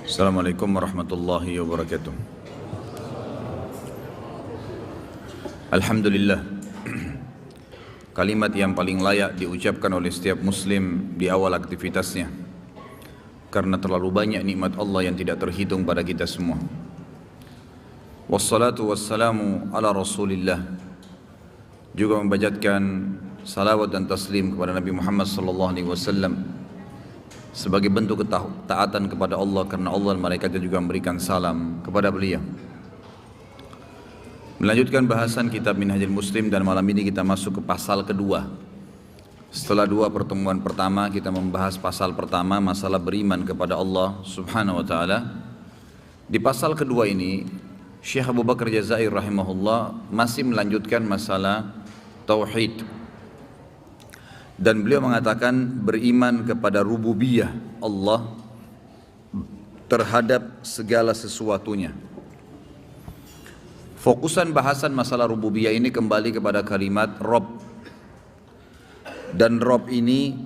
Assalamualaikum warahmatullahi wabarakatuh. Alhamdulillah, kalimat yang paling layak diucapkan oleh setiap muslim di awal aktivitasnya, karena terlalu banyak nikmat Allah yang tidak terhitung pada kita semua. Wassalatu wassalamu ala rasulillah, juga membacakan salawat dan taslim kepada Nabi Muhammad sallallahu alaihi wasallam sebagai bentuk ketaatan kepada Allah, karena Allah dan malaikatnya juga memberikan salam kepada beliau. Melanjutkan bahasan kitab Minhajul Muslim, dan malam ini kita masuk ke pasal kedua. Setelah dua pertemuan pertama kita membahas pasal pertama, masalah beriman kepada Allah subhanahu wa ta'ala. Di pasal kedua ini Syekh Abu Bakar Jazair rahimahullah masih melanjutkan masalah tauhid, dan beliau mengatakan beriman kepada rububiyah Allah terhadap segala sesuatunya. Fokusan bahasan masalah rububiyah ini kembali kepada kalimat Rob, dan Rob ini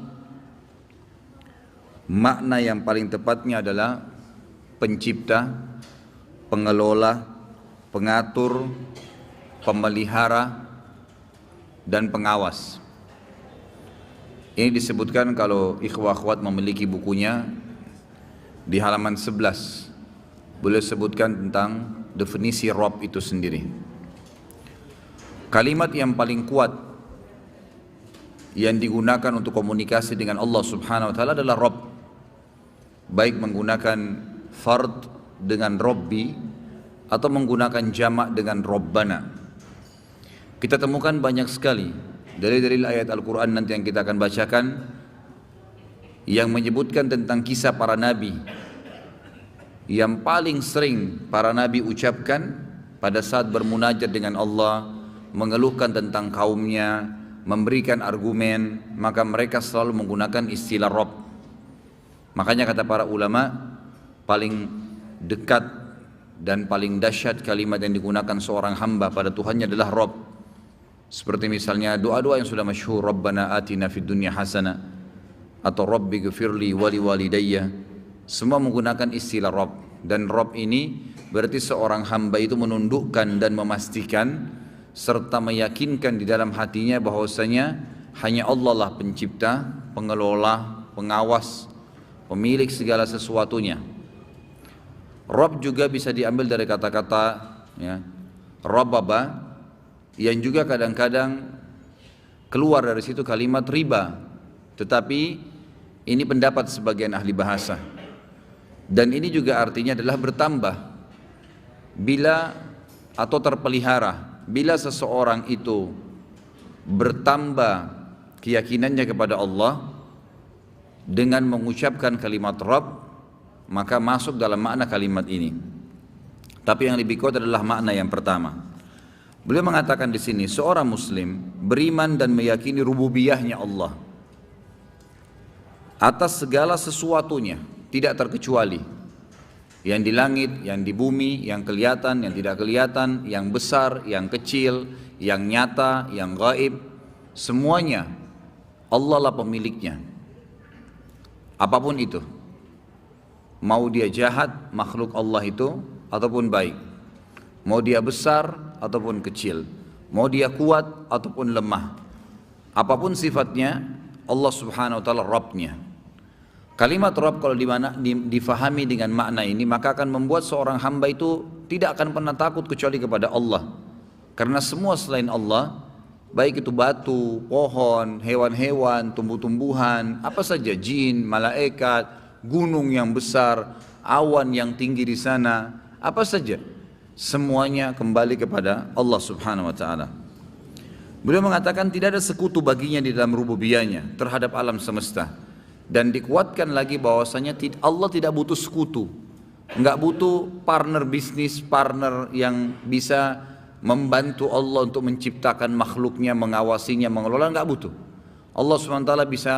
makna yang paling tepatnya adalah pencipta, pengelola, pengatur, pemelihara, dan pengawas. Ini disebutkan kalau ikhwah akhwat memiliki bukunya di halaman 11. Boleh sebutkan tentang definisi Rabb itu sendiri. Kalimat yang paling kuat yang digunakan untuk komunikasi dengan Allah subhanahu wa ta'ala adalah Rabb. Baik menggunakan fard dengan Rabbi atau menggunakan jamak dengan Rabbana. Kita temukan banyak sekali dari ayat Al-Quran nanti yang kita akan bacakan yang menyebutkan tentang kisah para nabi. Yang paling sering para nabi ucapkan pada saat bermunajat dengan Allah, mengeluhkan tentang kaumnya, memberikan argumen, maka mereka selalu menggunakan istilah Rabb. Makanya kata para ulama, paling dekat dan paling dahsyat kalimat yang digunakan seorang hamba pada Tuhannya adalah Rabb. Seperti misalnya doa-doa yang sudah masyhur, Rabbana atina fid dunya hasanah, atau Rabbi ghfirli wali walidayya, semua menggunakan istilah Rabb. Dan Rabb ini berarti seorang hamba itu menundukkan dan memastikan serta meyakinkan di dalam hatinya bahwasanya hanya Allah lah pencipta, pengelola, pengawas, pemilik segala sesuatunya. Rabb juga bisa diambil dari kata-kata ya, Rabbaba, yang juga kadang-kadang keluar dari situ kalimat riba, tetapi ini pendapat sebagian ahli bahasa, dan ini juga artinya adalah bertambah bila atau terpelihara. Bila seseorang itu bertambah keyakinannya kepada Allah dengan mengucapkan kalimat Rabb, maka masuk dalam makna kalimat ini. Tapi yang lebih kuat adalah makna yang pertama. Beliau mengatakan di sini seorang muslim beriman dan meyakini rububiyahnya Allah atas segala sesuatunya, tidak terkecuali yang di langit, yang di bumi, yang kelihatan, yang tidak kelihatan, yang besar, yang kecil, yang nyata, yang gaib, semuanya Allah lah pemiliknya. Apapun itu, mau dia jahat makhluk Allah itu ataupun baik, mau dia besar ataupun kecil, mau dia kuat ataupun lemah, apapun sifatnya, Allah subhanahu wa ta'ala Rabbnya. Kalimat Rabb kalau difahami dengan makna ini, maka akan membuat seorang hamba itu tidak akan pernah takut kecuali kepada Allah. Karena semua selain Allah, baik itu batu, pohon, hewan-hewan, tumbuh-tumbuhan, apa saja, jin, malaikat, gunung yang besar, awan yang tinggi di sana, apa saja, semuanya kembali kepada Allah subhanahu wa ta'ala. Beliau mengatakan tidak ada sekutu baginya di dalam rububiyahnya terhadap alam semesta. Dan dikuatkan lagi bahwasanya Allah tidak butuh sekutu, enggak butuh partner bisnis, partner yang bisa membantu Allah untuk menciptakan makhluknya, mengawasinya, mengelola, enggak butuh. Allah SWT bisa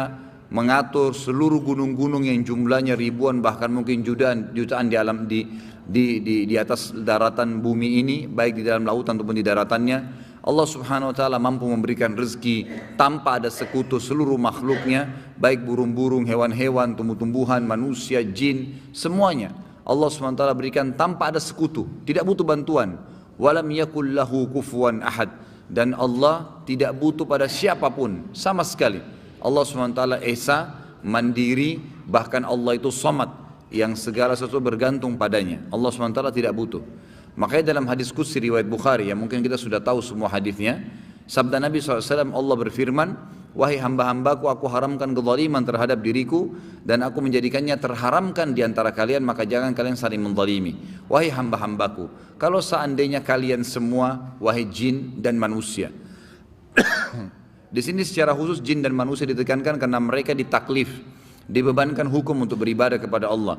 mengatur seluruh gunung-gunung yang jumlahnya ribuan, bahkan mungkin jutaan di alam di atas daratan bumi ini, baik di dalam lautan ataupun di daratannya. Allah subhanahu wa ta'ala mampu memberikan rezeki tanpa ada sekutu seluruh makhluknya, baik burung-burung, hewan-hewan, tumbuh-tumbuhan, manusia, jin, semuanya. Allah SWT berikan tanpa ada sekutu, tidak butuh bantuan. Walam yakul lahu kufuwan ahad, dan Allah tidak butuh pada siapapun sama sekali. Allah SWT esa, mandiri, bahkan Allah itu somad, yang segala sesuatu bergantung padanya. Allah SWT tidak butuh. Makanya dalam hadis qudsi riwayat Bukhari, yang mungkin kita sudah tahu semua hadisnya, sabda Nabi SAW, Allah berfirman, wahai hamba-hambaku, aku haramkan kezaliman terhadap diriku dan aku menjadikannya terharamkan di antara kalian, maka jangan kalian saling menzalimi. Wahai hamba-hambaku, kalau seandainya kalian semua, wahai jin dan manusia. Di sini secara khusus jin dan manusia ditekankan karena mereka ditaklif, dibebankan hukum untuk beribadah kepada Allah,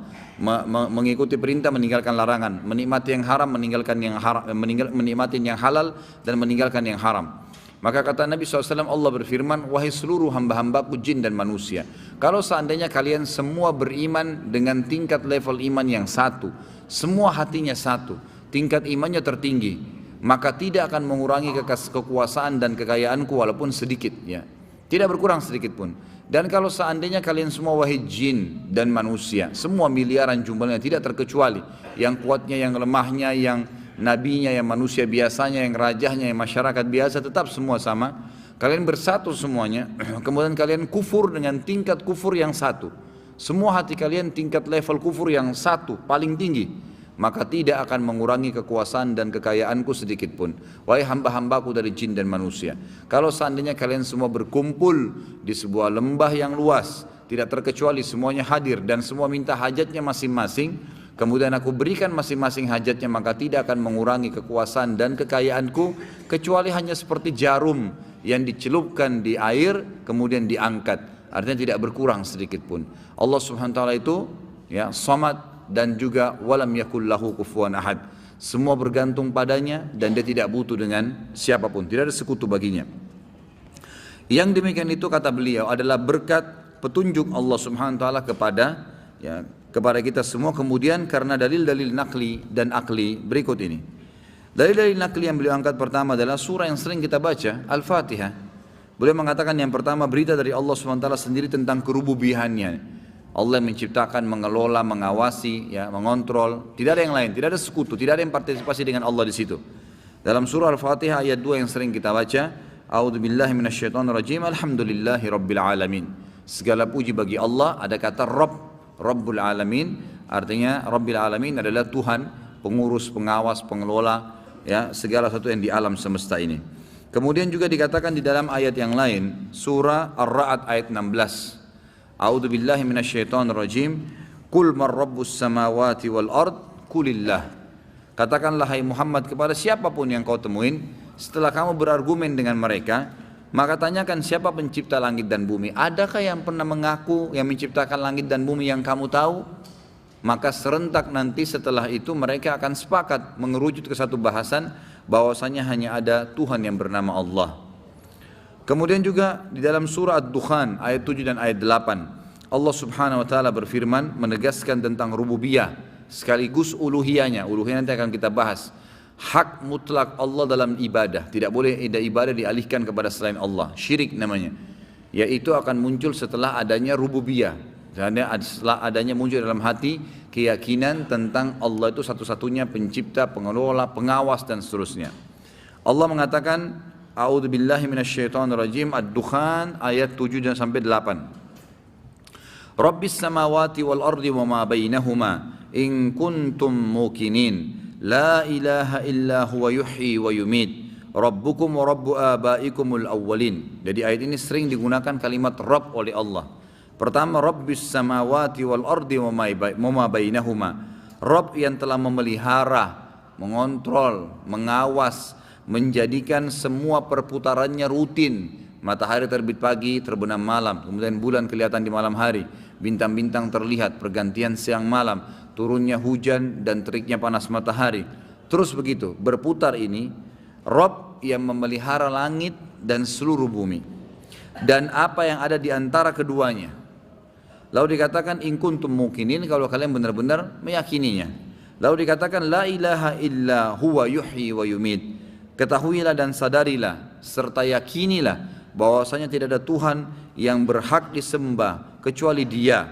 mengikuti perintah, meninggalkan larangan, menikmati yang haram, meninggalkan yang haram, menikmati yang halal dan meninggalkan yang haram. Maka kata Nabi SAW, Allah berfirman, wahai seluruh hamba-hambaku jin dan manusia, kalau seandainya kalian semua beriman dengan tingkat level iman yang satu, semua hatinya satu, tingkat imannya tertinggi, maka tidak akan mengurangi kekuasaan dan kekayaanku walaupun sedikit, ya, tidak berkurang sedikit pun. Dan kalau seandainya kalian semua wahai jin dan manusia, semua miliaran jumlahnya tidak terkecuali, yang kuatnya, yang lemahnya, yang nabinya, yang manusia biasanya, yang rajahnya, yang masyarakat biasa, tetap semua sama. Kalian bersatu semuanya, kemudian kalian kufur dengan tingkat kufur yang satu. Semua hati kalian tingkat level kufur yang satu, paling tinggi. Maka tidak akan mengurangi kekuasaan dan kekayaanku sedikit pun. Wahai hamba-hambaku dari jin dan manusia, kalau seandainya kalian semua berkumpul di sebuah lembah yang luas, tidak terkecuali semuanya hadir dan semua minta hajatnya masing-masing, kemudian aku berikan masing-masing hajatnya, maka tidak akan mengurangi kekuasaan dan kekayaanku, kecuali hanya seperti jarum yang dicelupkan di air kemudian diangkat, artinya tidak berkurang sedikit pun. Allah Subhanahu wa taala itu, ya, Samad, dan juga walam yakul lahu kufuwan ahad. Semua bergantung padanya dan dia tidak butuh dengan siapapun, tidak ada sekutu baginya. Yang demikian itu, kata beliau, adalah berkat petunjuk Allah Subhanahu wa taala kepada kita semua. Kemudian karena dalil-dalil nakli dan akli berikut ini. Dalil-dalil nakli yang beliau angkat pertama adalah surah yang sering kita baca, Al-Fatihah. Beliau mengatakan yang pertama, berita dari Allah SWT sendiri tentang kerububihannya. Allah yang menciptakan, mengelola, mengawasi, ya, mengontrol. Tidak ada yang lain, tidak ada sekutu, tidak ada yang partisipasi dengan Allah di situ. Dalam surah Al-Fatihah ayat 2 yang sering kita baca, A'udzubillahi minasyaitonirrajim, Alhamdulillahi rabbil alamin. Segala puji bagi Allah, ada kata Rabb, Rabbul Alamin, artinya Rabbil Alamin adalah Tuhan, pengurus, pengawas, pengelola, ya, segala sesuatu yang di alam semesta ini. Kemudian juga dikatakan di dalam ayat yang lain, surah Ar-Ra'd ayat 16, A'udzubillahi minasyaitonirrajim, Qul man rabbus samawati wal ard, Qulillah. Katakanlah hai Muhammad kepada siapapun yang kau temuin, setelah kamu berargumen dengan mereka, maka tanyakan siapa pencipta langit dan bumi. Adakah yang pernah mengaku yang menciptakan langit dan bumi yang kamu tahu? Maka serentak nanti setelah itu mereka akan sepakat mengerucut ke satu bahasan bahwasanya hanya ada Tuhan yang bernama Allah. Kemudian juga di dalam surah Ad-Dukhan ayat 7 dan ayat 8, Allah Subhanahu wa taala berfirman menegaskan tentang rububiyah sekaligus uluhiyahnya. Uluhiyah nanti akan kita bahas. Hak mutlak Allah dalam ibadah, tidak boleh ada ibadah dialihkan kepada selain Allah, syirik namanya. Yaitu akan muncul setelah adanya rububiyah, setelah adanya muncul dalam hati keyakinan tentang Allah itu satu-satunya pencipta, pengelola, pengawas dan seterusnya. Allah mengatakan A'udzubillahi minasyaitonirrajim, Ad-Dukhan ayat 7 dan sampai 8. Rabbis samawati wal ardi wa ma bainahuma in kuntum muqinin. La ilaha illa huwa yuhyi wa yumit. Rabbukum wa rabbu abaikumul awwalin. Jadi ayat ini sering digunakan kalimat Rabb oleh Allah. Pertama, Rabbis samawati wal ardi wa ma bainahuma. Rabb yang telah memelihara, mengontrol, mengawas, menjadikan semua perputarannya rutin. Matahari terbit pagi, terbenam malam, kemudian bulan kelihatan di malam hari, bintang-bintang terlihat, pergantian siang malam, turunnya hujan dan teriknya panas matahari. Terus begitu, berputar ini. Rabb yang memelihara langit dan seluruh bumi dan apa yang ada di antara keduanya. Lalu dikatakan in kuntum muqinin, kalau kalian benar-benar meyakininya. Lalu dikatakan la ilaha illa huwa yuhyi wa yumit. Ketahuilah dan sadarilah serta yakinilah bahwasanya tidak ada Tuhan yang berhak disembah kecuali Dia,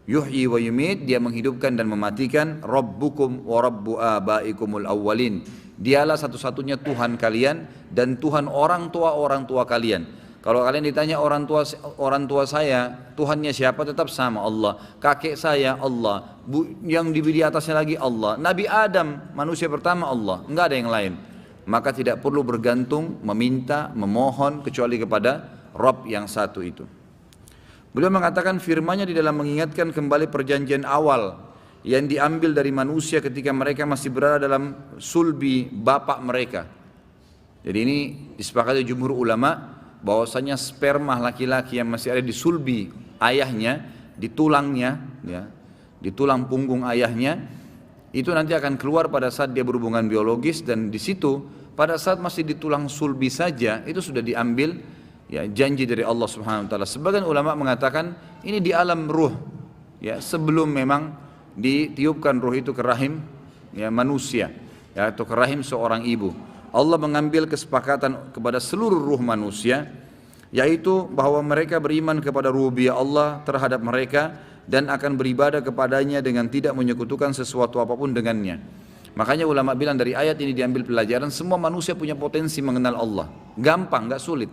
Yuhyi wa yumit, dia menghidupkan dan mematikan. Rabbukum wa rabbu abaikumul awwalin. Dialah satu-satunya Tuhan kalian dan Tuhan orang tua kalian. Kalau kalian ditanya orang tua saya, Tuhannya siapa? Tetap sama Allah. Kakek saya Allah. Yang di atasnya lagi Allah. Nabi Adam, manusia pertama Allah. Enggak ada yang lain. Maka tidak perlu bergantung, meminta, memohon kecuali kepada Rabb yang satu itu. Beliau mengatakan firman-Nya di dalam mengingatkan kembali perjanjian awal yang diambil dari manusia ketika mereka masih berada dalam sulbi bapak mereka. Jadi ini disepakati jumhur ulama bahwasanya sperma laki-laki yang masih ada di sulbi ayahnya, di tulangnya, ya, di tulang punggung ayahnya, itu nanti akan keluar pada saat dia berhubungan biologis, dan di situ pada saat masih di tulang sulbi saja itu sudah diambil, ya, janji dari Allah Subhanahu wa taala. Sebagian ulama mengatakan ini di alam ruh, ya, sebelum memang ditiupkan ruh itu ke rahim, ya, manusia, ya, atau ke rahim seorang ibu. Allah mengambil kesepakatan kepada seluruh ruh manusia, yaitu bahwa mereka beriman kepada rububiyah Allah terhadap mereka dan akan beribadah kepadanya dengan tidak menyekutukan sesuatu apapun dengannya. Makanya ulama bilang dari ayat ini diambil pelajaran, semua manusia punya potensi mengenal Allah. Gampang, gak sulit.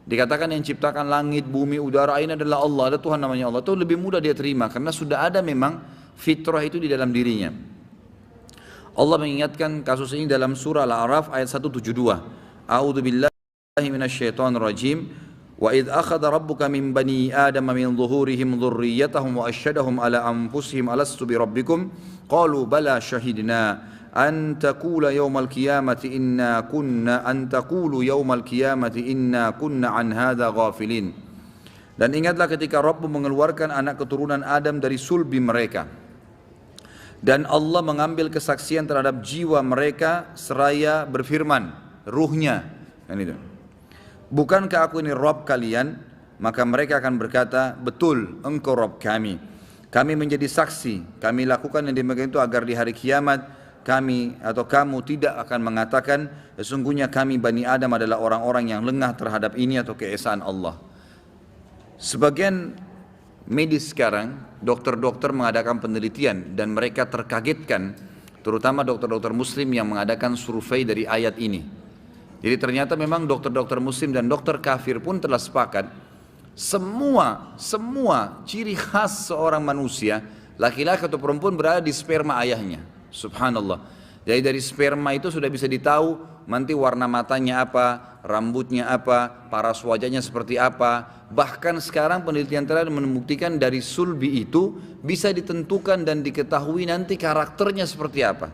Dikatakan yang ciptakan langit, bumi, udara ini adalah Allah, ada Tuhan namanya Allah. Itu lebih mudah dia terima karena sudah ada memang fitrah itu di dalam dirinya. Allah mengingatkan kasus ini dalam surah Al-A'raf ayat 172. A'udzu billahi minasyaitonir rajim. Wa idz akhadha rabbuka min bani adama min dhuhurihim dhurriyyatahum wa asyhadahum ala anfusihim alastu bi rabbikum qalu bala syahidna an taqula yaumal qiyamati inna kunna an taqulu yaumal qiyamati inna kunna an hadza ghafilin. Dan ingatlah ketika Rabbmu mengeluarkan anak keturunan Adam dari sulbi mereka, dan Allah mengambil kesaksian terhadap jiwa mereka seraya berfirman, ruhnya, kan itu. Bukankah aku ini Rabb kalian? Maka mereka akan berkata, betul, engkau Rabb kami. Kami menjadi saksi, kami lakukan yang demikian itu agar di hari kiamat kami atau kamu tidak akan mengatakan sesungguhnya kami Bani Adam adalah orang-orang yang lengah terhadap ini atau keesaan Allah. Sebagian medis sekarang, dokter-dokter mengadakan penelitian dan mereka terkagetkan, terutama dokter-dokter muslim yang mengadakan survei dari ayat ini. Jadi ternyata memang dokter-dokter muslim dan dokter kafir pun telah sepakat, semua ciri khas seorang manusia, laki-laki atau perempuan, berada di sperma ayahnya. Subhanallah. Jadi dari sperma itu sudah bisa ditahu nanti warna matanya apa, rambutnya apa, paras wajahnya seperti apa. Bahkan sekarang penelitian terakhir membuktikan dari sulbi itu bisa ditentukan dan diketahui nanti karakternya seperti apa.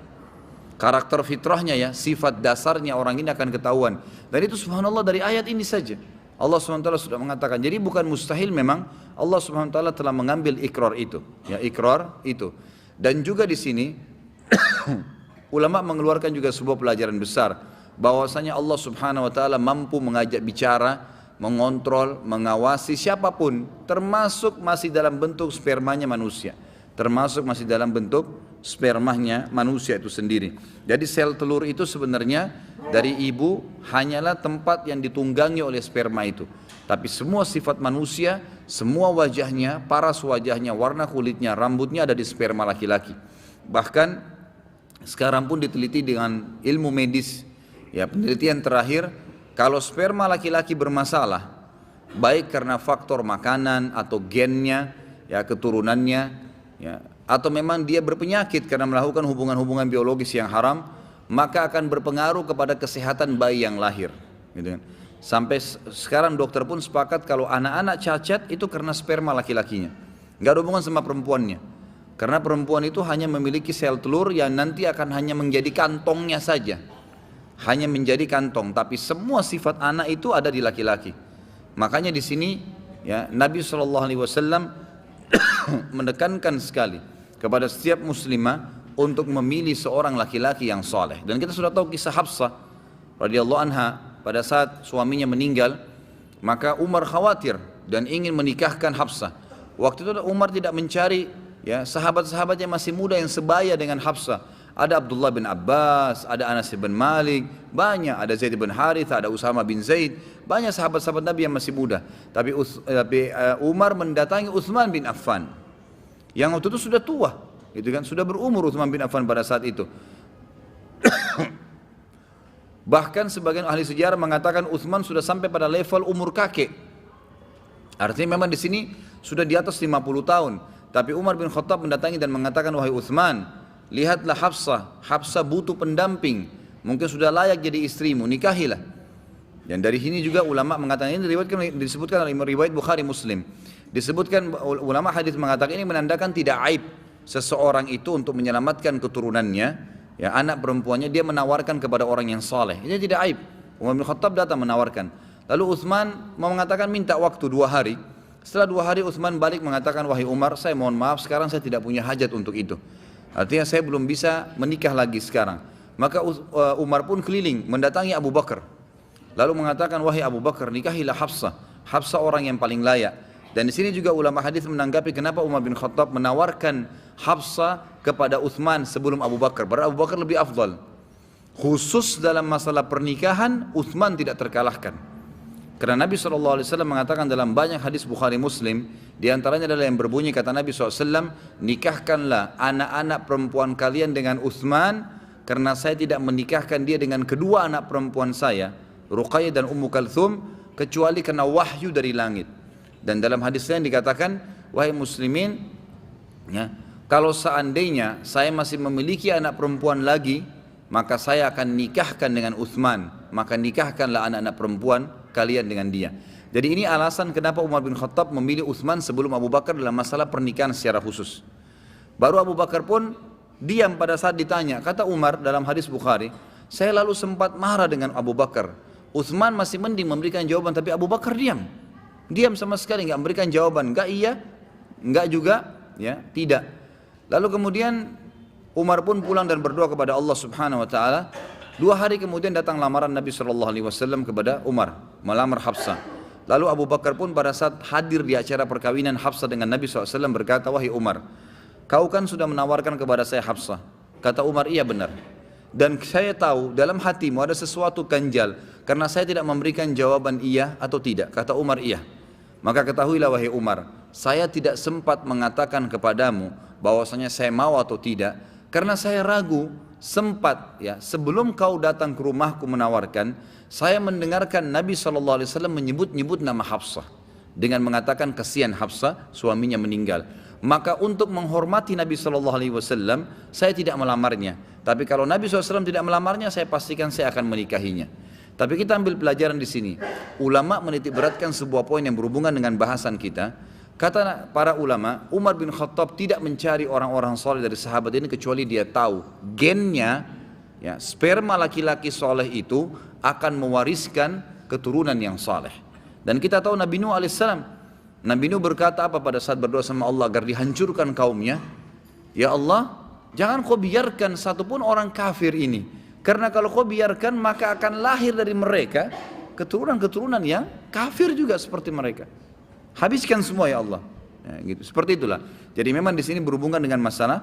Karakter fitrahnya, ya, sifat dasarnya orang ini akan ketahuan. Dan itu subhanallah dari ayat ini saja. Allah SWT sudah mengatakan. Jadi bukan mustahil memang Allah SWT telah mengambil ikrar itu. Ya, ikrar itu. Dan juga di sini ulama mengeluarkan juga sebuah pelajaran besar. Bahwasanya Allah Subhanahu Wa Taala mampu mengajak bicara, mengontrol, mengawasi siapapun. Termasuk masih dalam bentuk spermanya manusia. Termasuk masih dalam bentuk spermanya manusia itu sendiri. Jadi sel telur itu sebenarnya dari ibu hanyalah tempat yang ditunggangi oleh sperma itu. Tapi semua sifat manusia, semua wajahnya, paras wajahnya, warna kulitnya, rambutnya ada di sperma laki-laki. Bahkan sekarang pun diteliti dengan ilmu medis, ya, penelitian terakhir, kalau sperma laki-laki bermasalah, baik karena faktor makanan atau gennya, ya, keturunannya, ya, atau memang dia berpenyakit karena melakukan hubungan-hubungan biologis yang haram, maka akan berpengaruh kepada kesehatan bayi yang lahir, gitu kan. Sampai sekarang dokter pun sepakat kalau anak-anak cacat itu karena sperma laki-lakinya, nggak ada hubungan sama perempuannya. Karena perempuan itu hanya memiliki sel telur yang nanti akan hanya menjadi kantongnya saja, hanya menjadi kantong. Tapi semua sifat anak itu ada di laki-laki. Makanya di sini, ya, Nabi SAW menekankan sekali kepada setiap muslimah untuk memilih seorang laki-laki yang saleh. Dan kita sudah tahu kisah Hafsah radhiyallahu anha pada saat suaminya meninggal, maka Umar khawatir dan ingin menikahkan Hafsah. Waktu itu Umar tidak mencari, ya, sahabat-sahabat yang masih muda yang sebaya dengan Hafsah. Ada Abdullah bin Abbas, ada Anas bin Malik, banyak, ada Zaid bin Harithah, ada Usama bin Zaid, banyak sahabat-sahabat Nabi yang masih muda. Tapi Umar mendatangi Utsman bin Affan. yang waktu itu sudah tua, gitu kan, sudah berumur Utsman bin Affan pada saat itu. Bahkan sebagian ahli sejarah mengatakan Utsman sudah sampai pada level umur kakek. Artinya memang di sini sudah di atas 50 tahun. Tapi Umar bin Khattab mendatangi dan mengatakan, wahai Utsman, lihatlah Hafsah, Hafsah butuh pendamping, mungkin sudah layak jadi istrimu, nikahilah. Dan dari sini juga ulama mengatakan, ini disebutkan oleh riwayat Bukhari Muslim. Disebutkan ulama hadis mengatakan ini menandakan tidak aib seseorang itu untuk menyelamatkan keturunannya, ya anak perempuannya dia menawarkan kepada orang yang saleh. Ini tidak aib. Umar bin Khattab datang menawarkan. Lalu Utsman mengatakan minta waktu 2 hari. Setelah 2 hari Utsman balik mengatakan, wahai Umar, saya mohon maaf sekarang saya tidak punya hajat untuk itu. Artinya saya belum bisa menikah lagi sekarang. Maka Umar pun keliling mendatangi Abu Bakar. Lalu mengatakan, wahai Abu Bakar, nikahilah Hafsah. Hafsah orang yang paling layak. Dan di sini juga ulama hadis menanggapi kenapa Umar bin Khattab menawarkan Hafsah kepada Utsman sebelum Abu Bakar. Padahal Abu Bakar lebih afdal. Khusus dalam masalah pernikahan, Utsman tidak terkalahkan. Karena Nabi SAW mengatakan dalam banyak hadis Bukhari Muslim, diantaranya adalah yang berbunyi kata Nabi SAW, nikahkanlah anak-anak perempuan kalian dengan Utsman, karena saya tidak menikahkan dia dengan kedua anak perempuan saya, Ruqayyah dan Ummu Kalthum, kecuali karena wahyu dari langit. Dan dalam hadis lain dikatakan, wahai muslimin, ya, kalau seandainya saya masih memiliki anak perempuan lagi, maka saya akan nikahkan dengan Utsman, maka nikahkanlah anak-anak perempuan kalian dengan dia. Jadi ini alasan kenapa Umar bin Khattab memilih Utsman sebelum Abu Bakar dalam masalah pernikahan secara khusus. Baru Abu Bakar pun diam pada saat ditanya. Kata Umar dalam hadis Bukhari, saya lalu sempat marah dengan Abu Bakar. Utsman masih mending memberikan jawaban, tapi Abu Bakar diam. Diam sama sekali, nggak memberikan jawaban. Nggak iya, nggak juga, ya tidak. Lalu kemudian Umar pun pulang dan berdoa kepada Allah Subhanahu Wa Taala. 2 hari kemudian datang lamaran Nabi SAW kepada Umar, melamar Hafsah. Lalu Abu Bakar pun pada saat hadir di acara perkawinan Hafsah dengan Nabi SAW berkata, wahai Umar, kau kan sudah menawarkan kepada saya Hafsah. Kata Umar, iya benar. Dan saya tahu dalam hatimu ada sesuatu ganjal, karena saya tidak memberikan jawaban iya atau tidak. Kata Umar, iya. Maka ketahuilah wahai Umar, saya tidak sempat mengatakan kepadamu bahwasanya saya mau atau tidak, karena saya ragu. Sempat ya sebelum kau datang ke rumahku menawarkan, saya mendengarkan Nabi SAW menyebut-nyebut nama Hafsah dengan mengatakan kasihan Hafsah suaminya meninggal. Maka untuk menghormati Nabi SAW saya tidak melamarnya. Tapi kalau Nabi SAW tidak melamarnya, saya pastikan saya akan menikahinya. Tapi kita ambil pelajaran di sini. Ulama menitik beratkan sebuah poin yang berhubungan dengan bahasan kita. Kata para ulama, Umar bin Khattab tidak mencari orang-orang soleh dari sahabat ini kecuali dia tahu gennya, ya, sperma laki-laki soleh itu akan mewariskan keturunan yang soleh. Dan kita tahu Nabi Nuh alaihissalam, Nabi Nuh berkata apa pada saat berdoa sama Allah agar dihancurkan kaumnya? Ya Allah, jangan kau biarkan satupun orang kafir ini, karena kalau kau biarkan maka akan lahir dari mereka keturunan-keturunan yang kafir juga seperti mereka. Habiskan semua ya Allah, ya, gitu. Seperti itulah. Jadi memang di sini berhubungan dengan masalah,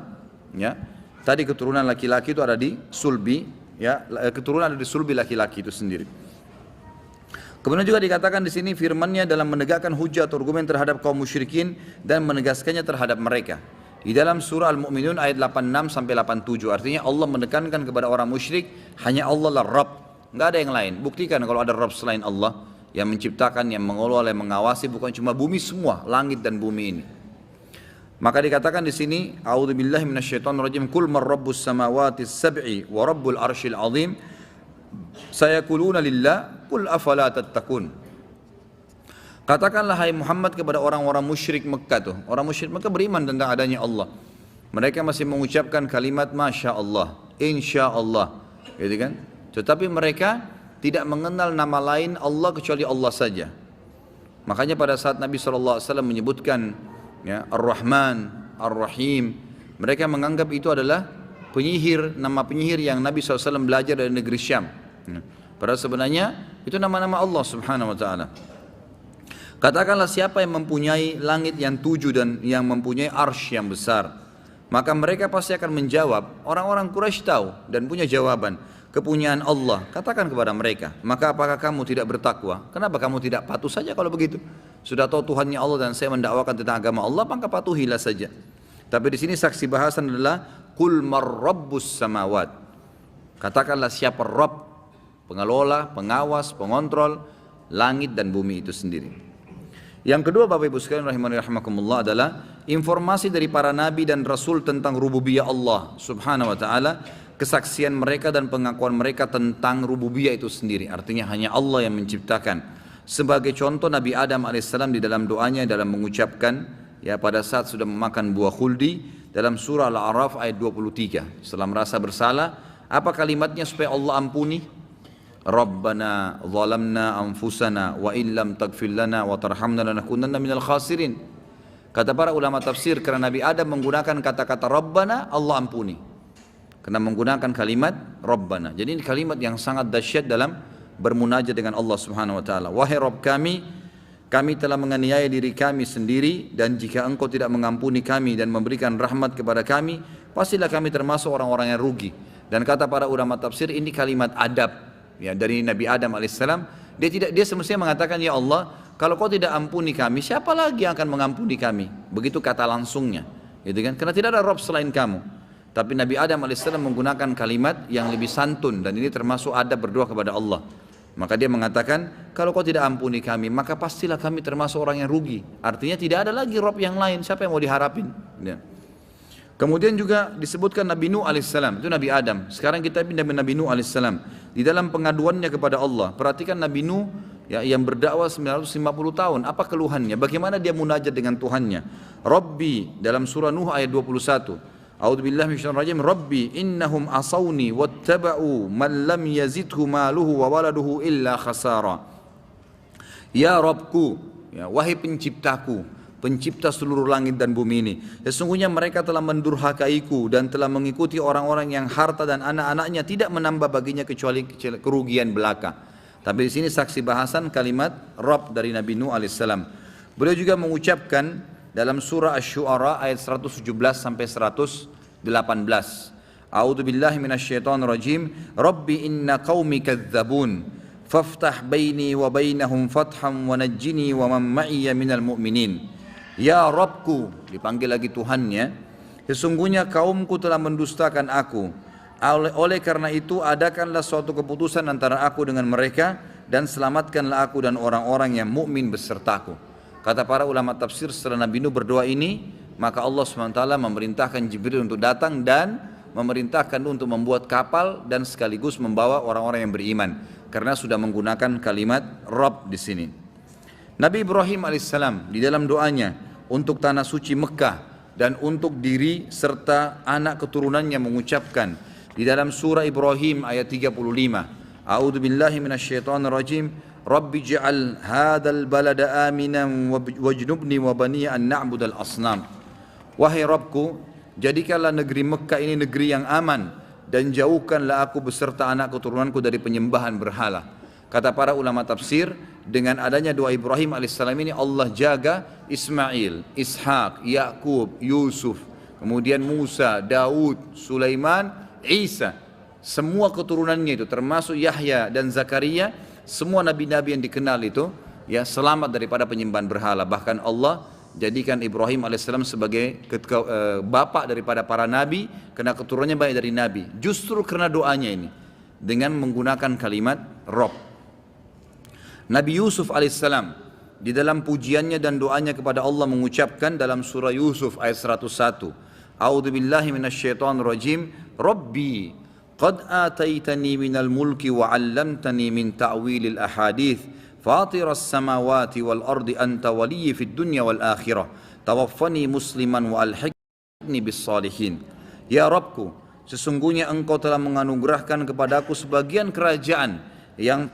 ya. Tadi keturunan laki-laki itu ada di sulbi, ya, keturunan ada di sulbi laki-laki itu sendiri. Kemudian juga dikatakan di sini firman-Nya dalam menegakkan hujah atau argumen terhadap kaum musyrikin dan menegaskannya terhadap mereka. Di dalam surah Al-Mu'minun ayat 86 sampai 87, artinya Allah menekankan kepada orang musyrik hanya Allah lah Rabb, enggak ada yang lain. Buktikan kalau ada Rabb selain Allah yang menciptakan, yang mengelola, yang mengawasi, bukan cuma bumi semua, langit dan bumi ini. Maka dikatakan di sini, a'udzubillahi minasyaitonirrajim, kul man rabbus samawati sab'i wa rabbul arsyil azim, sayaquluna lillah, qul afala tattaqun. Katakanlah hai Muhammad kepada orang-orang musyrik Mekah tuh. Orang musyrik Mekah beriman tentang adanya Allah. Mereka masih mengucapkan kalimat Masya Allah, Insya Allah, gitu kan? Tetapi mereka tidak mengenal nama lain Allah kecuali Allah saja. Makanya pada saat Nabi SAW menyebutkan, ya, Ar-Rahman, Ar-Rahim, mereka menganggap itu adalah penyihir, nama penyihir yang Nabi SAW belajar dari negeri Syam. Padahal sebenarnya itu nama-nama Allah Subhanahu Wa Taala. Katakanlah siapa yang mempunyai langit yang 7 dan yang mempunyai arsy yang besar, maka mereka pasti akan menjawab. Orang-orang Quraisy tahu dan punya jawaban. Kepunyaan Allah, katakan kepada mereka, maka apakah kamu tidak bertakwa? Kenapa kamu tidak patuh saja kalau begitu? Sudah tahu Tuhannya Allah dan saya mendakwakan tentang agama Allah, maka patuhilah saja. Tapi di sini saksi bahasan adalah Qul mar rabbus samawat. Katakanlah siapa Rabb, pengelola, pengawas, pengontrol langit dan bumi itu sendiri. Yang kedua Bapak Ibu sekalian rahimani rahimakumullah adalah informasi dari para nabi dan rasul tentang rububiyah Allah Subhanahu wa taala, kesaksian mereka dan pengakuan mereka tentang rububiyah itu sendiri. Artinya hanya Allah yang menciptakan. Sebagai contoh Nabi Adam alaihissalam di dalam doanya dalam mengucapkan ya pada saat sudah memakan buah khuldi dalam surah Al-A'raf ayat 23. Setelah merasa bersalah, apa kalimatnya supaya Allah ampuni? Rabbana zalamna anfusana wa illam taghfir lana wa tarhamna lanakunanna minal khasirin. Kata para ulama tafsir, karena Nabi Adam menggunakan kata-kata Rabbana, Allah ampuni. Karena menggunakan kalimat Rabbana. Jadi ini kalimat yang sangat dahsyat dalam bermunajat dengan Allah Subhanahu wa taala. Wahai Rabb kami telah menganiaya diri kami sendiri, dan jika Engkau tidak mengampuni kami dan memberikan rahmat kepada kami, pastilah kami termasuk orang-orang yang rugi. Dan kata para ulama tafsir, ini kalimat adab ya dari Nabi Adam alaihissalam. Dia semestinya mengatakan, ya Allah, kalau Kau tidak ampuni kami, siapa lagi yang akan mengampuni kami? Begitu kata langsungnya, gitu kan? Karena tidak ada Rabb selain kamu. Tapi Nabi Adam alaihissalam menggunakan kalimat yang lebih santun, dan ini termasuk adab berdoa kepada Allah. Maka dia mengatakan, kalau Kau tidak ampuni kami, maka pastilah kami termasuk orang yang rugi. Artinya tidak ada lagi Rabb yang lain, siapa yang mau diharapin? Ya. Kemudian juga disebutkan Nabi Nuh alaihissalam, itu Nabi Adam. Sekarang kita pindah ke Nabi Nuh alaihissalam. Di dalam pengaduannya kepada Allah, perhatikan Nabi Nuh ya, yang berdakwah 950 tahun, apa keluhannya? Bagaimana dia munajat dengan Tuhannya? Rabbi dalam surah Nuh ayat 21. A'udzubillahi minasyaitonir rajim. Rabbi innahum asawni wattaba'u man lam yazidhu maluhu wa waladuhu illa khasara. Ya Rabbku, ya, wahai penciptaku, pencipta seluruh langit dan bumi ini, sesungguhnya mereka telah mendurhakaiku dan telah mengikuti orang-orang yang harta dan anak-anaknya tidak menambah baginya kecuali kerugian belaka. Tapi di sini saksi bahasan kalimat Rabb dari Nabi Nuh alaihissalam. Beliau juga mengucapkan dalam surah Asy-Syu'ara ayat 117 sampai 118. A'udzu billahi minasyaitonir rajim. Rabbi inna qaumi kadzdzabun faftah baini wa bainahum fatham wa najjini wa man ma'iyya minal mu'minin. Ya Rabbku, dipanggil lagi Tuhannya, sesungguhnya kaumku telah mendustakan aku. Oleh karena itu adakanlah suatu keputusan antara aku dengan mereka, dan selamatkanlah aku dan orang-orang yang mukmin besertaku. Kata para ulama tafsir, setelah Nabi Nuh berdoa ini, maka Allah SWT memerintahkan Jibril untuk datang dan memerintahkan untuk membuat kapal dan sekaligus membawa orang-orang yang beriman, karena sudah menggunakan kalimat Rabb di sini. Nabi Ibrahim alaihissalam di dalam doanya untuk tanah suci Mekah dan untuk diri serta anak keturunannya mengucapkan di dalam surah Ibrahim ayat 35. A'udzu billahi minasyaitonir rajim. Rabbi ij'al hadzal balada aminan wajnubni wa bani an na'budal asnam. Wahai Rabbku, jadikanlah negeri Mekah ini negeri yang aman, dan jauhkanlah aku beserta anak keturunanku dari penyembahan berhala. Kata para ulama tafsir, dengan adanya doa Ibrahim alaihissalam ini Allah jaga Ismail, Ishak, Yakub, Yusuf, kemudian Musa, Daud, Sulaiman, Isa. Semua keturunannya itu termasuk Yahya dan Zakaria, semua nabi-nabi yang dikenal itu ya selamat daripada penyembahan berhala. Bahkan Allah jadikan Ibrahim alaihissalam sebagai bapak daripada para nabi, karena keturunannya banyak dari nabi. Justru karena doanya ini dengan menggunakan kalimat Rabb. Nabi Yusuf alaihissalam di dalam pujiannya dan doanya kepada Allah mengucapkan dalam surah Yusuf ayat 101. A'udzu billahi minasyaitonir rajim. Rabbi qad ataitani minal mulki wa 'allamtani min ta'wilil ahadits fatiras samawati wal ardi anta waliyyi fid dunya wal akhirah tawaffani musliman wa alhiqni bis salihin. Ya Rabbku, sesungguhnya Engkau telah menganugerahkan kepadaku sebagian kerajaan dan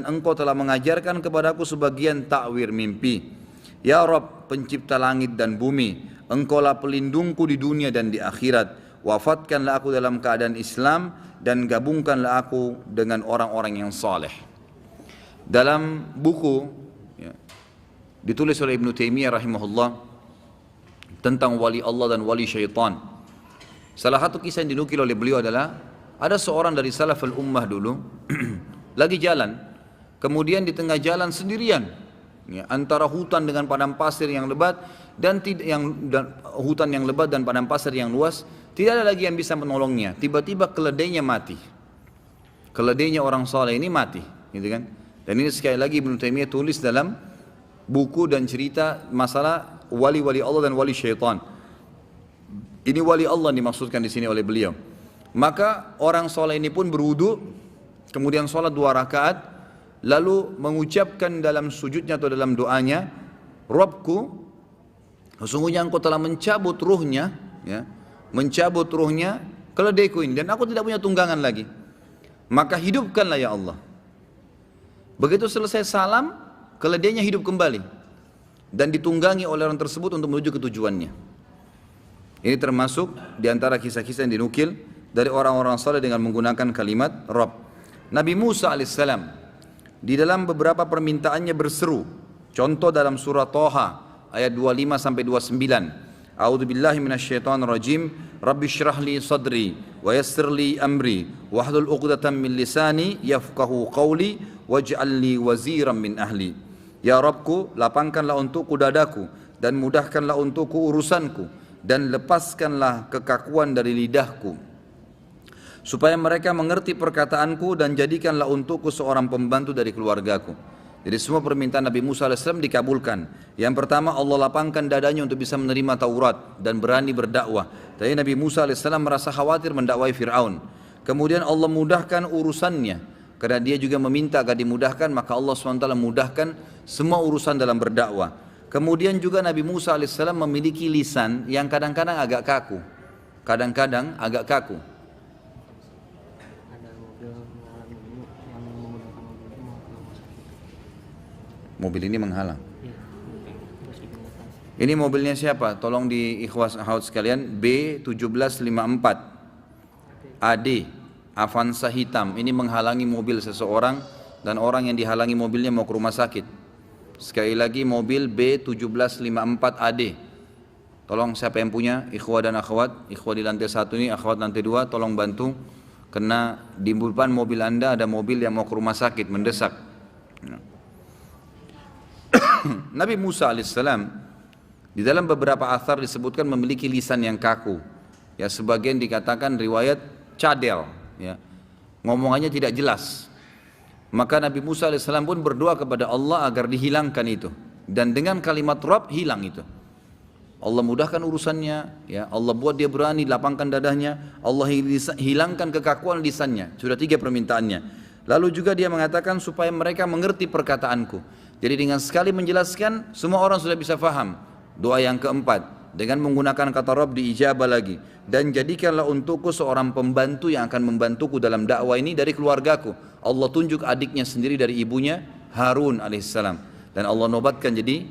Engkau telah mengajarkan kepadaku sebagian takwir mimpi. Ya Rabb, pencipta langit dan bumi, Engkaulah pelindungku di dunia dan di akhirat. Wafatkanlah aku dalam keadaan Islam, dan gabungkanlah aku dengan orang-orang yang saleh. Dalam buku ya, ditulis oleh Ibnu Taimiyah rahimahullah tentang wali Allah dan wali syaitan, salah satu kisah yang dinukil oleh beliau adalah ada seorang dari salaful ummah dulu lagi jalan, kemudian di tengah jalan sendirian, Ya, antara hutan dengan padang pasir yang lebat hutan yang lebat dan padang pasir yang luas, tidak ada lagi yang bisa menolongnya. Tiba-tiba keledainya mati. Keledainya orang saleh ini mati, gitu kan? Dan ini sekali lagi Ibnu Taimiyah tulis dalam buku dan cerita masalah wali-wali Allah dan wali syaitan. Ini wali Allah dimaksudkan di sini oleh beliau. Maka orang saleh ini pun berwudu, kemudian sholat 2 rakaat, lalu mengucapkan dalam sujudnya atau dalam doanya, Rabbku, sesungguhnya engkau telah mencabut ruhnya, ya, mencabut ruhnya keledaiku ini, dan aku tidak punya tunggangan lagi. Maka hidupkanlah ya Allah. Begitu selesai salam, keledainya hidup kembali dan ditunggangi oleh orang tersebut untuk menuju ke tujuannya. Ini termasuk diantara kisah-kisah yang dinukil dari orang-orang saleh dengan menggunakan kalimat Rabb. Nabi Musa alaihissalam di dalam beberapa permintaannya berseru. Contoh dalam surah Thaha ayat 25 sampai 29. A'udzu billahi minasyaitonir rajim. Rabbi shrah li sadri wa yassir li amri wahlul 'uqdatam min lisani yafqahu qawli waj'al li waziran min ahli. Ya Rabbku, lapangkanlah untukku dadaku dan mudahkanlah untukku urusanku dan lepaskanlah kekakuan dari lidahku, supaya mereka mengerti perkataanku dan jadikanlah untukku seorang pembantu dari keluargaku. Jadi semua permintaan Nabi Musa AS dikabulkan. Yang pertama, Allah lapangkan dadanya untuk bisa menerima Taurat dan berani berdakwah. Tapi Nabi Musa AS merasa khawatir mendakwai Fir'aun. Kemudian Allah mudahkan urusannya, karena dia juga meminta agar dimudahkan, maka Allah SWT mudahkan semua urusan dalam berdakwah. Kemudian juga Nabi Musa AS memiliki lisan yang kadang-kadang agak kaku. Kadang-kadang agak kaku. Mobil ini menghalang. Ini mobilnya siapa? Tolong di ikhwas akhwat sekalian, B1754 AD Avanza hitam. Ini menghalangi mobil seseorang dan orang yang dihalangi mobilnya mau ke rumah sakit. Sekali lagi, mobil B1754 AD. Tolong siapa yang punya, ikhwah dan akhwat, ikhwah di lantai 1 ini, akhwat lantai 2, tolong bantu, karena di depan mobil Anda ada mobil yang mau ke rumah sakit mendesak. Nabi Musa alaihissalam di dalam beberapa athar disebutkan memiliki lisan yang kaku. Ya, sebagian dikatakan riwayat cadel, ya, ngomongannya tidak jelas. Maka Nabi Musa alaihissalam pun berdoa kepada Allah agar dihilangkan itu, dan dengan kalimat Rabb hilang itu. Allah mudahkan urusannya, ya, Allah buat dia berani, lapangkan dadahnya, Allah hilangkan kekakuan lisannya. Sudah 3 permintaannya. Lalu juga dia mengatakan supaya mereka mengerti perkataanku. Jadi dengan sekali menjelaskan, semua orang sudah bisa faham. Doa yang keempat, dengan menggunakan kata Rabb diijabah lagi. Dan jadikanlah untukku seorang pembantu yang akan membantuku dalam dakwah ini dari keluargaku. Allah tunjuk adiknya sendiri dari ibunya, Harun alaihissalam. Dan Allah nobatkan jadi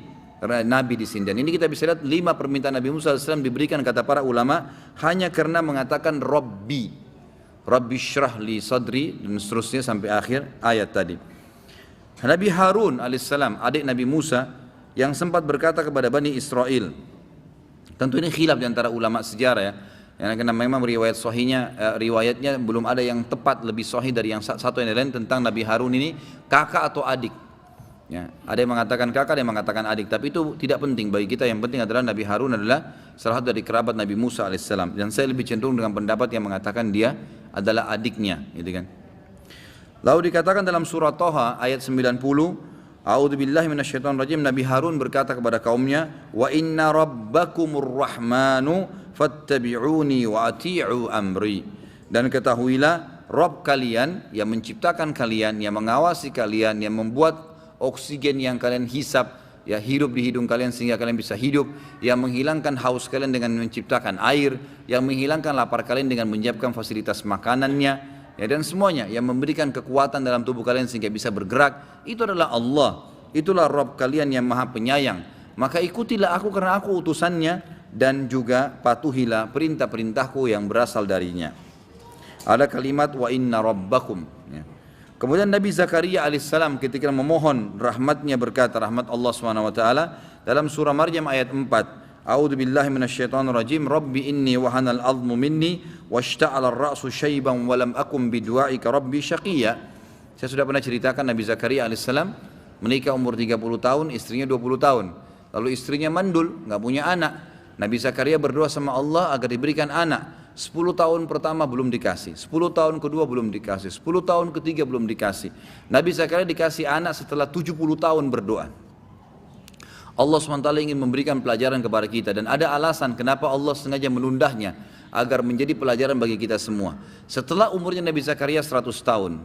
Nabi di sini. Dan ini kita bisa lihat 5 permintaan Nabi Musa alaihissalam diberikan, kata para ulama, hanya karena mengatakan Rabbi. Rabbi shrah li sadri, dan seterusnya sampai akhir ayat tadi. Nabi Harun alaihissalam, adik Nabi Musa, yang sempat berkata kepada Bani Israel. Tentu ini khilaf di antara ulama sejarah, ya. Karena memang riwayat sahihnya, riwayatnya belum ada yang tepat lebih sahih dari yang satu yang lain tentang Nabi Harun ini kakak atau adik. Ya, ada yang mengatakan kakak, ada yang mengatakan adik, tapi itu tidak penting bagi kita. Yang penting adalah Nabi Harun adalah salah satu dari kerabat Nabi Musa alaihissalam. Dan saya lebih cenderung dengan pendapat yang mengatakan dia adalah adiknya, gitu kan. Lalu dikatakan dalam surah Thaha ayat 90, A'udzu billahi minasyaitonir rajim, Nabi Harun berkata kepada kaumnya, "Wa inna rabbakumur rahmanu fattabi'uni wa ati'u amri." Dan ketahuilah Rabb kalian yang menciptakan kalian, yang mengawasi kalian, yang membuat oksigen yang kalian hisap, ya, hidup di hidung kalian sehingga kalian bisa hidup, yang menghilangkan haus kalian dengan menciptakan air, yang menghilangkan lapar kalian dengan menyiapkan fasilitas makanannya, ya, dan semuanya yang memberikan kekuatan dalam tubuh kalian sehingga bisa bergerak, itu adalah Allah. Itulah Rabb kalian yang maha penyayang. Maka ikutilah aku karena aku utusannya, dan juga patuhilah perintah-perintahku yang berasal darinya. Ada kalimat wa inna rabbakum, ya. Kemudian Nabi Zakaria alaihissalam ketika memohon rahmatnya berkata, rahmat Allah SWT, dalam surah Maryam ayat 4, A'udzu billahi minasyaitonir rajim, Rabbi inni wahanal 'azmu minni washta'ala ar-ra'su syaiban wa lam akum bidu'aika rabbi syaqiyya. Saya sudah pernah ceritakan Nabi Zakaria alaihissalam menikah umur 30 tahun, istrinya 20 tahun. Lalu istrinya mandul, nggak punya anak. Nabi Zakaria berdoa sama Allah agar diberikan anak. 10 tahun pertama belum dikasih, 10 tahun kedua belum dikasih, 10 tahun ketiga belum dikasih. Nabi Zakaria dikasih anak setelah 70 tahun berdoa. Allah SWT ingin memberikan pelajaran kepada kita, dan ada alasan kenapa Allah sengaja menundahnya agar menjadi pelajaran bagi kita semua. Setelah umurnya Nabi Zakaria 100 tahun,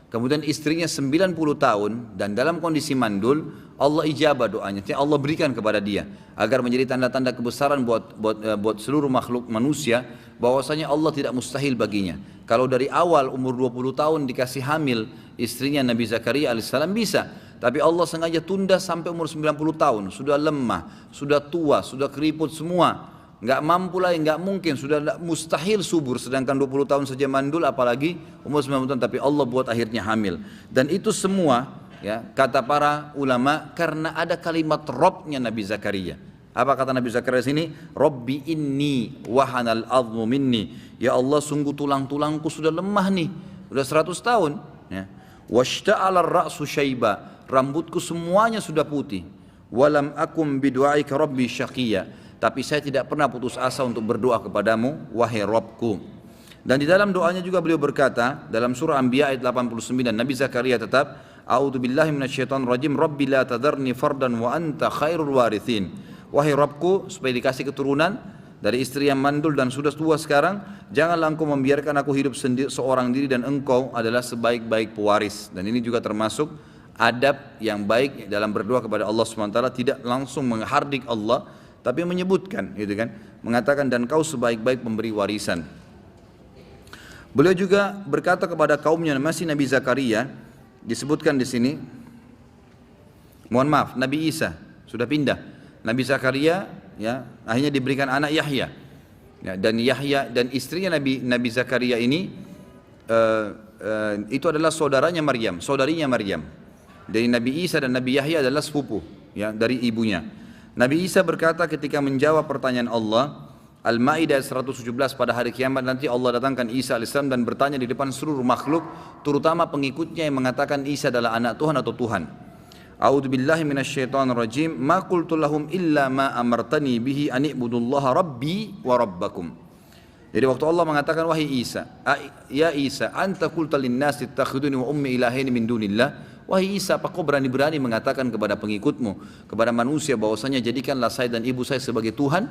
kemudian istrinya 90 tahun dan dalam kondisi mandul, Allah ijabah doanya. Allah berikan kepada dia agar menjadi tanda-tanda kebesaran buat seluruh makhluk manusia, bahwasanya Allah tidak mustahil baginya. Kalau dari awal umur 20 tahun dikasih hamil istrinya Nabi Zakaria alaihissalam bisa, tapi Allah sengaja tunda sampai umur 90 tahun, sudah lemah, sudah tua, sudah keriput semua, nggak mampu lagi, nggak mungkin, sudah mustahil subur, sedangkan 20 tahun saja mandul, apalagi umur 90 tahun, tapi Allah buat akhirnya hamil. Dan itu semua, ya, kata para ulama, karena ada kalimat Robnya Nabi Zakaria. Apa kata Nabi Zakaria sini? Rabbi inni wahanal azmu minni. Ya Allah, sungguh tulang-tulangku sudah lemah nih, sudah 100 tahun. Ya. Washta'ala ar-ra'su syaiba, rambutku semuanya sudah putih. Walam akum bidu'aika rabbi syaqiyya, tapi saya tidak pernah putus asa untuk berdoa kepadamu, wahai Rabbku. Dan di dalam doanya juga beliau berkata, dalam surah Anbiya ayat 89, Nabi Zakaria tetap, A'udzu billahi minasyaitonir rajim, Rabbi la tadarni fardan wa anta khairul warithin. Wahai Rabbku, supaya dikasih keturunan dari istri yang mandul dan sudah tua sekarang, janganlah engkau membiarkan aku hidup sendiri seorang diri, dan engkau adalah sebaik-baik pewaris. Dan ini juga termasuk adab yang baik dalam berdoa kepada Allah SWT, tidak langsung menghardik Allah, tapi menyebutkan, gitu kan, mengatakan dan kau sebaik-baik pemberi warisan. Beliau juga berkata kepada kaumnya, masih Nabi Zakaria, disebutkan di sini, mohon maaf, Nabi Isa sudah pindah. Nabi Zakaria, ya, akhirnya diberikan anak Yahya, ya, dan Yahya dan istrinya Nabi Zakaria ini itu adalah saudaranya Maryam, saudarinya Maryam. Dari Nabi Isa dan Nabi Yahya adalah sepupu, ya, dari ibunya. Nabi Isa berkata ketika menjawab pertanyaan Allah, Al-Ma'idah 117, pada hari kiamat nanti Allah datangkan Isa AS dan bertanya di depan seluruh makhluk, terutama pengikutnya yang mengatakan Isa adalah anak Tuhan atau Tuhan. A'udzu billahi minasyaitonir rajim, ma qultu lahum illa ma amartani bihi an ibudullaha rabbi wa rabbakum. Jadi waktu Allah mengatakan, wahai Isa, ya Isa, anta qulta lin-nasi ittakhiduni wa ummi ilahaini min dunillah. Wahai Isa, apa kau berani-berani mengatakan kepada pengikutmu, kepada manusia, bahwasanya jadikanlah saya dan ibu saya sebagai Tuhan?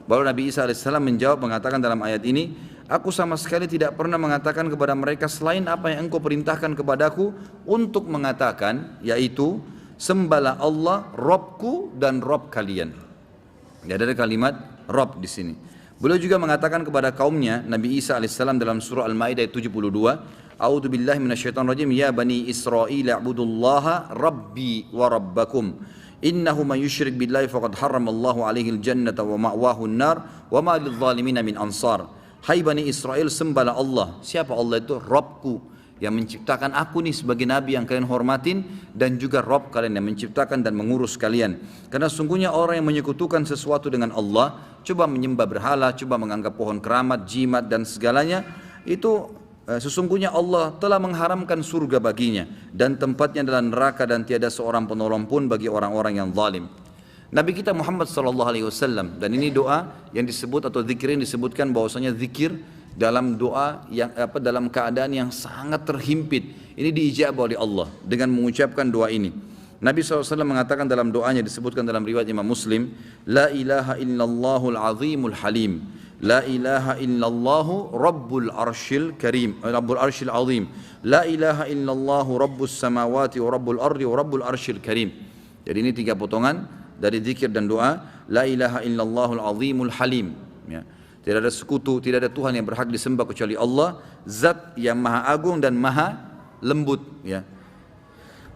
Baru Nabi Isa AS menjawab, mengatakan dalam ayat ini, aku sama sekali tidak pernah mengatakan kepada mereka selain apa yang engkau perintahkan kepadaku untuk mengatakan, yaitu sembahlah Allah, Robku dan Rob kalian. Ya, ada kalimat Rob di sini. Beliau juga mengatakan kepada kaumnya, Nabi Isa AS dalam surah Al-Ma'idah 72, A'udzu billahi minasyaitonir rajim, ya bani Israil a'budullaha rabbi wa rabbakum. Innahu man yusyrik billahi faqad harramallahu alaihi al-jannata wa ma'wahu an-nar wa ma lidh-dhalimin min ansar. Hai Bani Israel, sembahlah Allah. Siapa Allah itu? Rabbku, yang menciptakan aku nih sebagai nabi yang kalian hormatin, dan juga Rabb kalian yang menciptakan dan mengurus kalian. Karena sungguhnya orang yang menyekutukan sesuatu dengan Allah, coba menyembah berhala, coba menganggap pohon keramat, jimat dan segalanya, itu sesungguhnya Allah telah mengharamkan surga baginya, dan tempatnya adalah neraka, dan tiada seorang penolong pun bagi orang-orang yang zalim. Nabi kita Muhammad SAW, dan ini doa yang disebut atau zikir yang disebutkan bahwasanya zikir dalam doa yang dalam keadaan yang sangat terhimpit, ini diijabah oleh Allah dengan mengucapkan doa ini. Nabi SAW mengatakan dalam doanya, disebutkan dalam riwayat Imam Muslim, La ilaha illallahul azimul halim, La ilaha illallahu rabbul arshil karim, rabbul arshil azim, La ilaha illallahu rabbus samawati wa rabbul ardi wa rabbul arshil karim. Jadi ini 3 potongan dari zikir dan doa. La ilaha illallahul azimul halim, ya. Tidak ada sekutu, tidak ada Tuhan yang berhak disembah kecuali Allah, zat yang maha agung dan maha lembut, ya.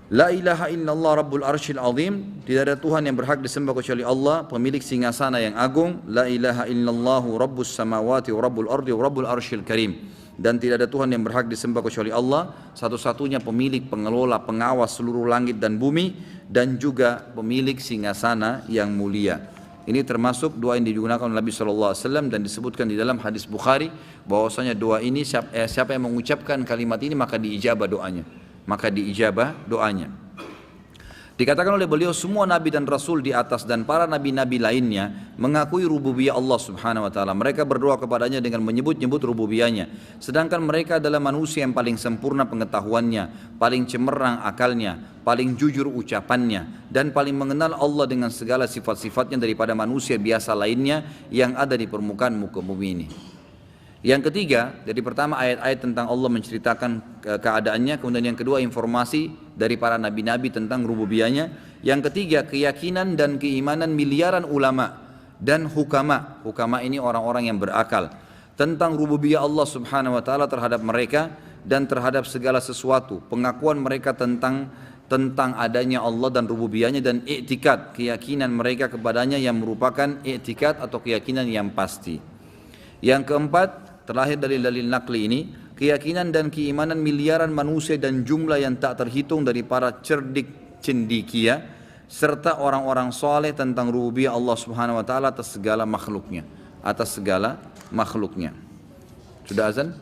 La ilaha illallah rabbul arshil azim, tidak ada Tuhan yang berhak disembah kecuali Allah, pemilik singgasana yang agung. La ilaha illallahu rabbus samawati wa rabbul ardi wa rabbul arshil karim, dan tidak ada Tuhan yang berhak disembah kecuali Allah, satu-satunya pemilik, pengelola, pengawas seluruh langit dan bumi, dan juga pemilik singgasana yang mulia. Ini termasuk doa yang digunakan oleh Nabi SAW, dan disebutkan di dalam hadis Bukhari bahwasanya doa ini siapa yang mengucapkan kalimat ini maka diijabah doanya, maka diijabah doanya. Dikatakan oleh beliau semua nabi dan rasul di atas dan para nabi-nabi lainnya mengakui rububiyah Allah Subhanahu wa taala. Mereka berdoa kepadanya dengan menyebut-nyebut rububiyahnya. Sedangkan mereka adalah manusia yang paling sempurna pengetahuannya, paling cemerlang akalnya, paling jujur ucapannya dan paling mengenal Allah dengan segala sifat-sifatnya daripada manusia biasa lainnya yang ada di permukaan muka bumi ini. Yang ketiga, jadi pertama ayat-ayat tentang Allah menceritakan keadaannya, kemudian yang kedua informasi dari para nabi-nabi tentang rububiyahnya. Yang ketiga, keyakinan dan keimanan miliaran ulama dan hukama. Hukama ini orang-orang yang berakal tentang rububiyah Allah Subhanahu wa taala terhadap mereka dan terhadap segala sesuatu. Pengakuan mereka tentang adanya Allah dan rububiyahnya dan i'tikad, keyakinan mereka kepadanya yang merupakan i'tikad atau keyakinan yang pasti. Yang keempat, terlahir dari dalil nakli ini, keyakinan dan keimanan miliaran manusia dan jumlah yang tak terhitung dari para cerdik cendekia serta orang-orang soleh tentang rububiyah Allah Subhanahu wa taala atas segala makhluknya, Sudah azan?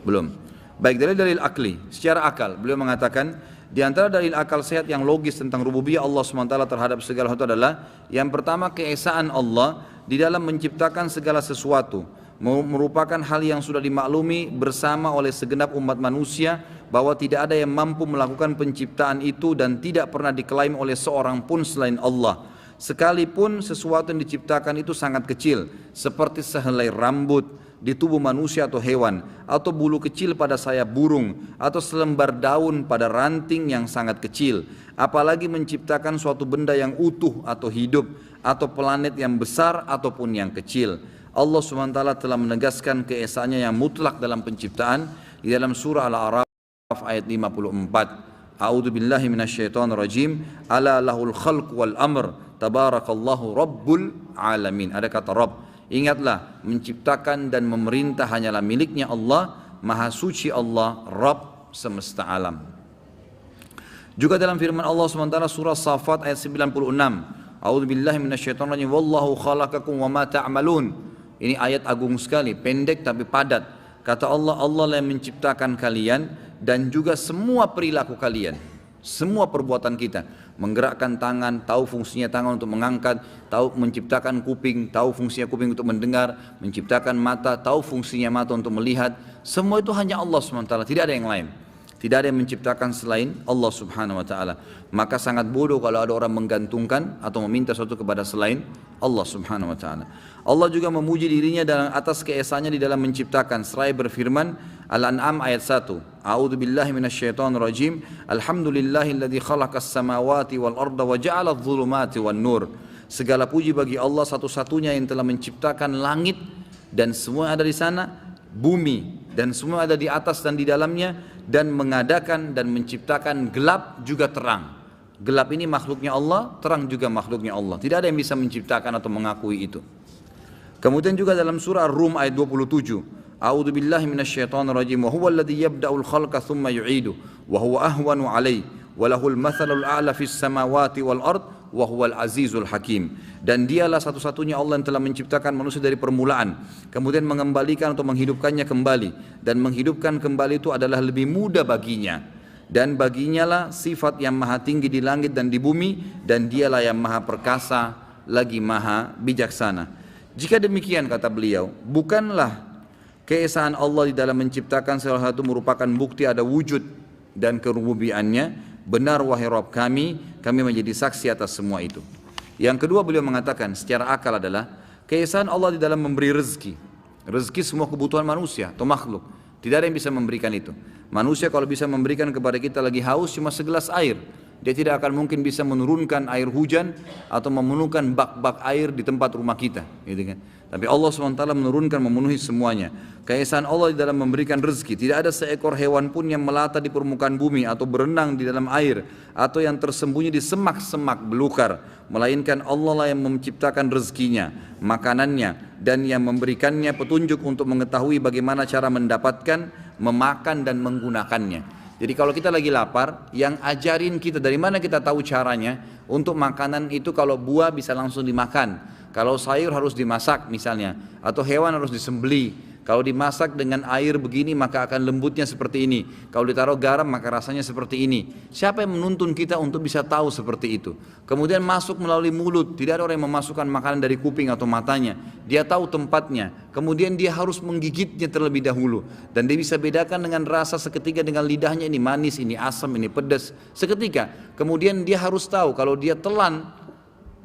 Belum. Baik, dari dalil akli, secara akal beliau mengatakan di antara dalil akal sehat yang logis tentang rububiyah Allah Subhanahu wa taala terhadap segala sesuatu adalah yang pertama, keesaan Allah di dalam menciptakan segala sesuatu merupakan hal yang sudah dimaklumi bersama oleh segenap umat manusia bahwa tidak ada yang mampu melakukan penciptaan itu dan tidak pernah diklaim oleh seorang pun selain Allah. Sekalipun sesuatu yang diciptakan itu sangat kecil, seperti sehelai rambut di tubuh manusia atau hewan, atau bulu kecil pada sayap burung, atau selembar daun pada ranting yang sangat kecil, apalagi menciptakan suatu benda yang utuh atau hidup, atau planet yang besar ataupun yang kecil. Allah SWT telah menegaskan keesaannya yang mutlak dalam penciptaan di dalam surah Al-A'raf ayat 54. A'udzu billahi minasyaitonir rajim. Ala lahul khalq wal amr tabarakallahu rabbul alamin. Ada kata Rabb. Ingatlah, menciptakan dan memerintah hanyalah miliknya Allah, maha suci Allah, Rabb semesta alam. Juga dalam firman Allah SWT surah Safat ayat 96. A'udzu billahi minasyaitonir rajim. Wallahu khalaqakum wama ta'malun. Ini ayat agung sekali, pendek tapi padat. Kata Allah, Allah yang menciptakan kalian dan juga semua perilaku kalian, semua perbuatan kita. Menggerakkan tangan, tahu fungsinya tangan untuk mengangkat, tahu menciptakan kuping, tahu fungsinya kuping untuk mendengar, menciptakan mata, tahu fungsinya mata untuk melihat. Semua itu hanya Allah SWT, tidak ada yang lain. Tidak ada yang menciptakan selain Allah Subhanahu wa taala. Maka sangat bodoh kalau ada orang menggantungkan atau meminta sesuatu kepada selain Allah Subhanahu wa taala. Allah juga memuji dirinya dalam atas keesaannya di dalam menciptakan. Seraya berfirman Al-An'am ayat 1. A'udzu billahi minasyaitonir rajim. Alhamdulillahilladzi khalaqas samawati wal arda wa ja'ala adh-dhulumati wan nur. Segala puji bagi Allah satu-satunya yang telah menciptakan langit dan semua ada di sana, bumi dan semua ada di atas dan di dalamnya, dan mengadakan dan menciptakan gelap juga terang. Gelap ini makhluknya Allah, terang juga makhluknya Allah. Tidak ada yang bisa menciptakan atau mengakui itu. Kemudian juga dalam surah Ar-Rum ayat 27. A'udzu billahi minasyaitonir rajim. Wa huwal ladzi yabda'ul khalqa tsumma yu'idu wa huwa ahwanu 'alaihi wa lahul mathalul a'la fis samawati wal ard wa huwal azizul hakim. Dan dialah satu-satunya Allah yang telah menciptakan manusia dari permulaan, kemudian mengembalikan atau menghidupkannya kembali, dan menghidupkan kembali itu adalah lebih mudah baginya, dan baginya lah sifat yang maha tinggi di langit dan di bumi, dan dialah yang maha perkasa lagi maha bijaksana. Jika demikian, kata beliau, bukanlah keesaan Allah di dalam menciptakan salah satu merupakan bukti ada wujud dan kerububiannya. Benar wahai Rabb kami menjadi saksi atas semua itu. Yang kedua, beliau mengatakan secara akal adalah keesaan Allah di dalam memberi rezeki. Rezeki semua kebutuhan manusia atau makhluk. Tidak ada yang bisa memberikan itu. Manusia kalau bisa memberikan kepada kita lagi haus cuma segelas air, dia tidak akan mungkin bisa menurunkan air hujan atau memenuhkan bak-bak air di tempat rumah kita, gitu kan. Tapi Allah SWT menurunkan, memenuhi semuanya. Keesaan Allah di dalam memberikan rezeki. Tidak ada seekor hewan pun yang melata di permukaan bumi atau berenang di dalam air atau yang tersembunyi di semak-semak belukar, melainkan Allah lah yang menciptakan rezekinya, makanannya, dan yang memberikannya petunjuk untuk mengetahui bagaimana cara mendapatkan, memakan, dan menggunakannya. Jadi kalau kita lagi lapar, yang ajarin kita dari mana kita tahu caranya untuk makanan itu. Kalau buah bisa langsung dimakan, kalau sayur harus dimasak misalnya, atau hewan harus disembelih. Kalau dimasak dengan air begini maka akan lembutnya seperti ini. Kalau ditaruh garam maka rasanya seperti ini. Siapa yang menuntun kita untuk bisa tahu seperti itu? Kemudian masuk melalui mulut. Tidak ada orang yang memasukkan makanan dari kuping atau matanya. Dia tahu tempatnya. Kemudian dia harus menggigitnya terlebih dahulu. Dan dia bisa bedakan dengan rasa seketika dengan lidahnya, ini manis, ini asam, ini pedas. Seketika. Kemudian dia harus tahu kalau dia telan,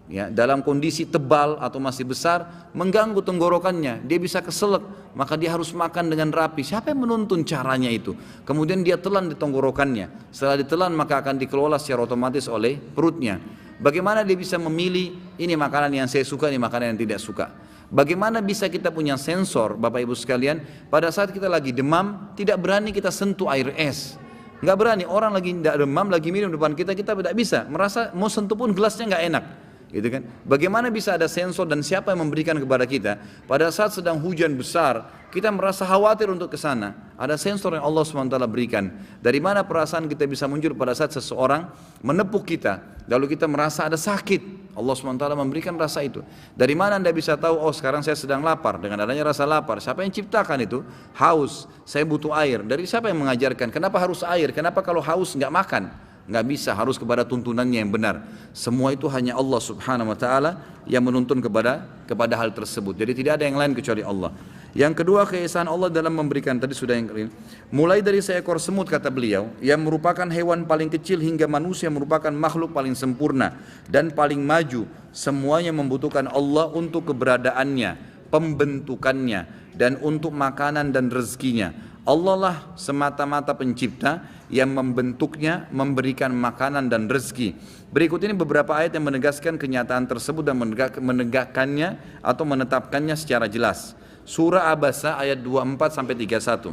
ya, dalam kondisi tebal atau masih besar, mengganggu tenggorokannya, dia bisa keselak, maka dia harus makan dengan rapi. Siapa yang menuntun caranya itu? Kemudian dia telan di tenggorokannya. Setelah ditelan maka akan dikelola secara otomatis oleh perutnya. Bagaimana dia bisa memilih, ini makanan yang saya suka, ini makanan yang tidak suka? Bagaimana bisa kita punya sensor, Bapak Ibu sekalian, pada saat kita lagi demam, tidak berani kita sentuh air es. Nggak berani, orang lagi tidak demam, lagi minum depan kita, kita tidak bisa, merasa mau sentuh pun gelasnya nggak enak. Gitu kan? Bagaimana bisa ada sensor dan siapa yang memberikan kepada kita? Pada saat sedang hujan besar, kita merasa khawatir untuk ke sana. Ada sensor yang Allah SWT berikan. Dari mana perasaan kita bisa muncul pada saat seseorang menepuk kita, lalu kita merasa ada sakit. Allah SWT memberikan rasa itu. Dari mana Anda bisa tahu, oh sekarang saya sedang lapar? Dengan adanya rasa lapar. Siapa yang ciptakan itu? Haus, saya butuh air. Dari siapa yang mengajarkan? Kenapa harus air? Kenapa kalau haus nggak makan? Nggak bisa, harus kepada tuntunannya yang benar. Semua itu hanya Allah Subhanahu wa taala yang menuntun kepada hal tersebut. Jadi tidak ada yang lain kecuali Allah. Yang kedua, keesaan Allah dalam memberikan, tadi sudah yang kering. Mulai dari seekor semut, kata beliau, yang merupakan hewan paling kecil hingga manusia merupakan makhluk paling sempurna dan paling maju, semuanya membutuhkan Allah untuk keberadaannya, pembentukannya, dan untuk makanan dan rezekinya. Allah lah semata-mata pencipta yang membentuknya, memberikan makanan dan rezeki. Berikut ini beberapa ayat yang menegaskan kenyataan tersebut dan menegakkannya atau menetapkannya secara jelas. Surah Abasa ayat 24 sampai 31.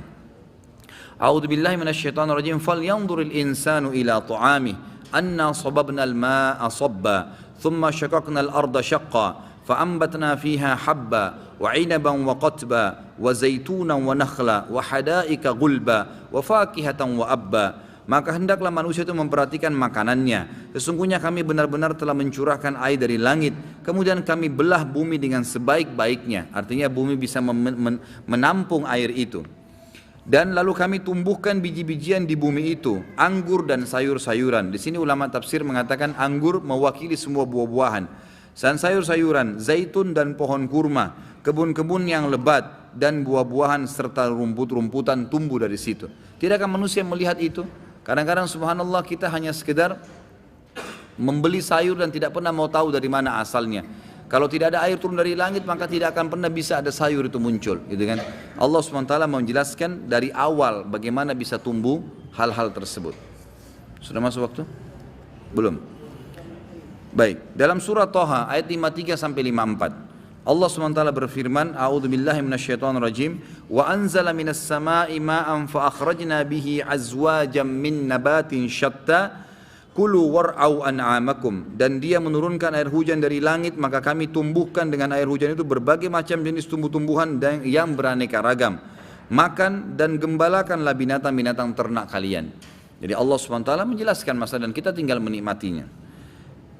A'udzu billahi minasyaitonir rajim. Falyanzuril insanu ila ta'amih anna sababna al-ma'a sabba thumma syaqaqna al-arda syaqqa فأنبتنا فيها حبا وعنبا وقتبا وزيتونا ونخلا وحدائق غلبا وفاكهة وأبا. Maka hendaklah manusia itu memperhatikan makanannya. Sesungguhnya kami benar-benar telah mencurahkan air dari langit, kemudian kami belah bumi dengan sebaik-baiknya. Artinya bumi bisa menampung air itu. Dan lalu kami tumbuhkan biji-bijian di bumi itu, anggur dan sayur-sayuran. Di sini ulama tafsir mengatakan anggur mewakili semua buah-buahan. Dan sayur-sayuran, zaitun dan pohon kurma, kebun-kebun yang lebat dan buah-buahan serta rumput-rumputan tumbuh dari situ. Tidakkah manusia melihat itu? Kadang-kadang subhanallah kita hanya sekedar membeli sayur dan tidak pernah mau tahu dari mana asalnya. Kalau tidak ada air turun dari langit maka tidak akan pernah bisa ada sayur itu muncul, gitu kan? Allah SWT menjelaskan dari awal bagaimana bisa tumbuh hal-hal tersebut. Sudah masuk waktu? Belum. Baik, dalam surah Thaha ayat 53 sampai 54. Allah SWT berfirman, A'udzu billahi minasyaitonir rajim, wa anzala minas sama'i ma'an fa akhrajna bihi azwajan min nabatin syatta kulu war'au an'amakum. Dan dia menurunkan air hujan dari langit, maka kami tumbuhkan dengan air hujan itu berbagai macam jenis tumbuh-tumbuhan yang beraneka ragam. Makan dan gembalakanlah binatang-binatang ternak kalian. Jadi Allah SWT menjelaskan masalah dan kita tinggal menikmatinya.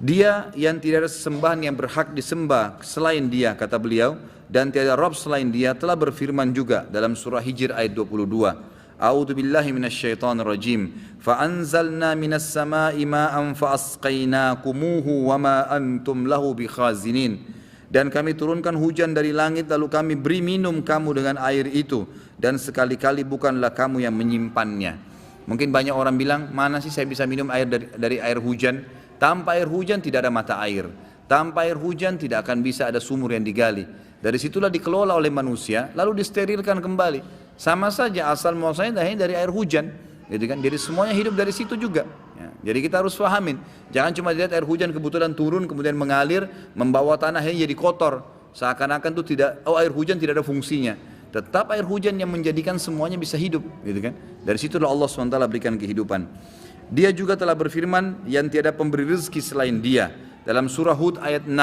Dia yang tidak ada sesembahan yang berhak disembah selain dia, kata beliau, dan tiada Rabb selain dia, telah berfirman juga dalam surah Hijr ayat 22. A'udzu billahi minasyaitonir rajim. Fa anzalna minas sama'i ma'an fa asqaynakumuhu wa ma antum lahu bikhazinin. Dan kami turunkan hujan dari langit lalu kami beri minum kamu dengan air itu, dan sekali-kali bukanlah kamu yang menyimpannya. Mungkin banyak orang bilang, mana sih saya bisa minum air dari air hujan? Tanpa air hujan tidak ada mata air. Tanpa air hujan tidak akan bisa ada sumur yang digali. Dari situlah dikelola oleh manusia, lalu disterilkan kembali. Sama saja asal muasalnya dari air hujan. Gitu kan? Jadi semuanya hidup dari situ juga. Ya, jadi kita harus fahamin. Jangan cuma lihat air hujan kebetulan turun kemudian mengalir, membawa tanahnya jadi kotor. Seakan-akan itu air hujan tidak ada fungsinya. Tetap air hujan yang menjadikan semuanya bisa hidup. Gitu kan? Dari situlah Allah SWT berikan kehidupan. Dia juga telah berfirman yang tiada pemberi rezeki selain dia dalam surah Hud ayat 6.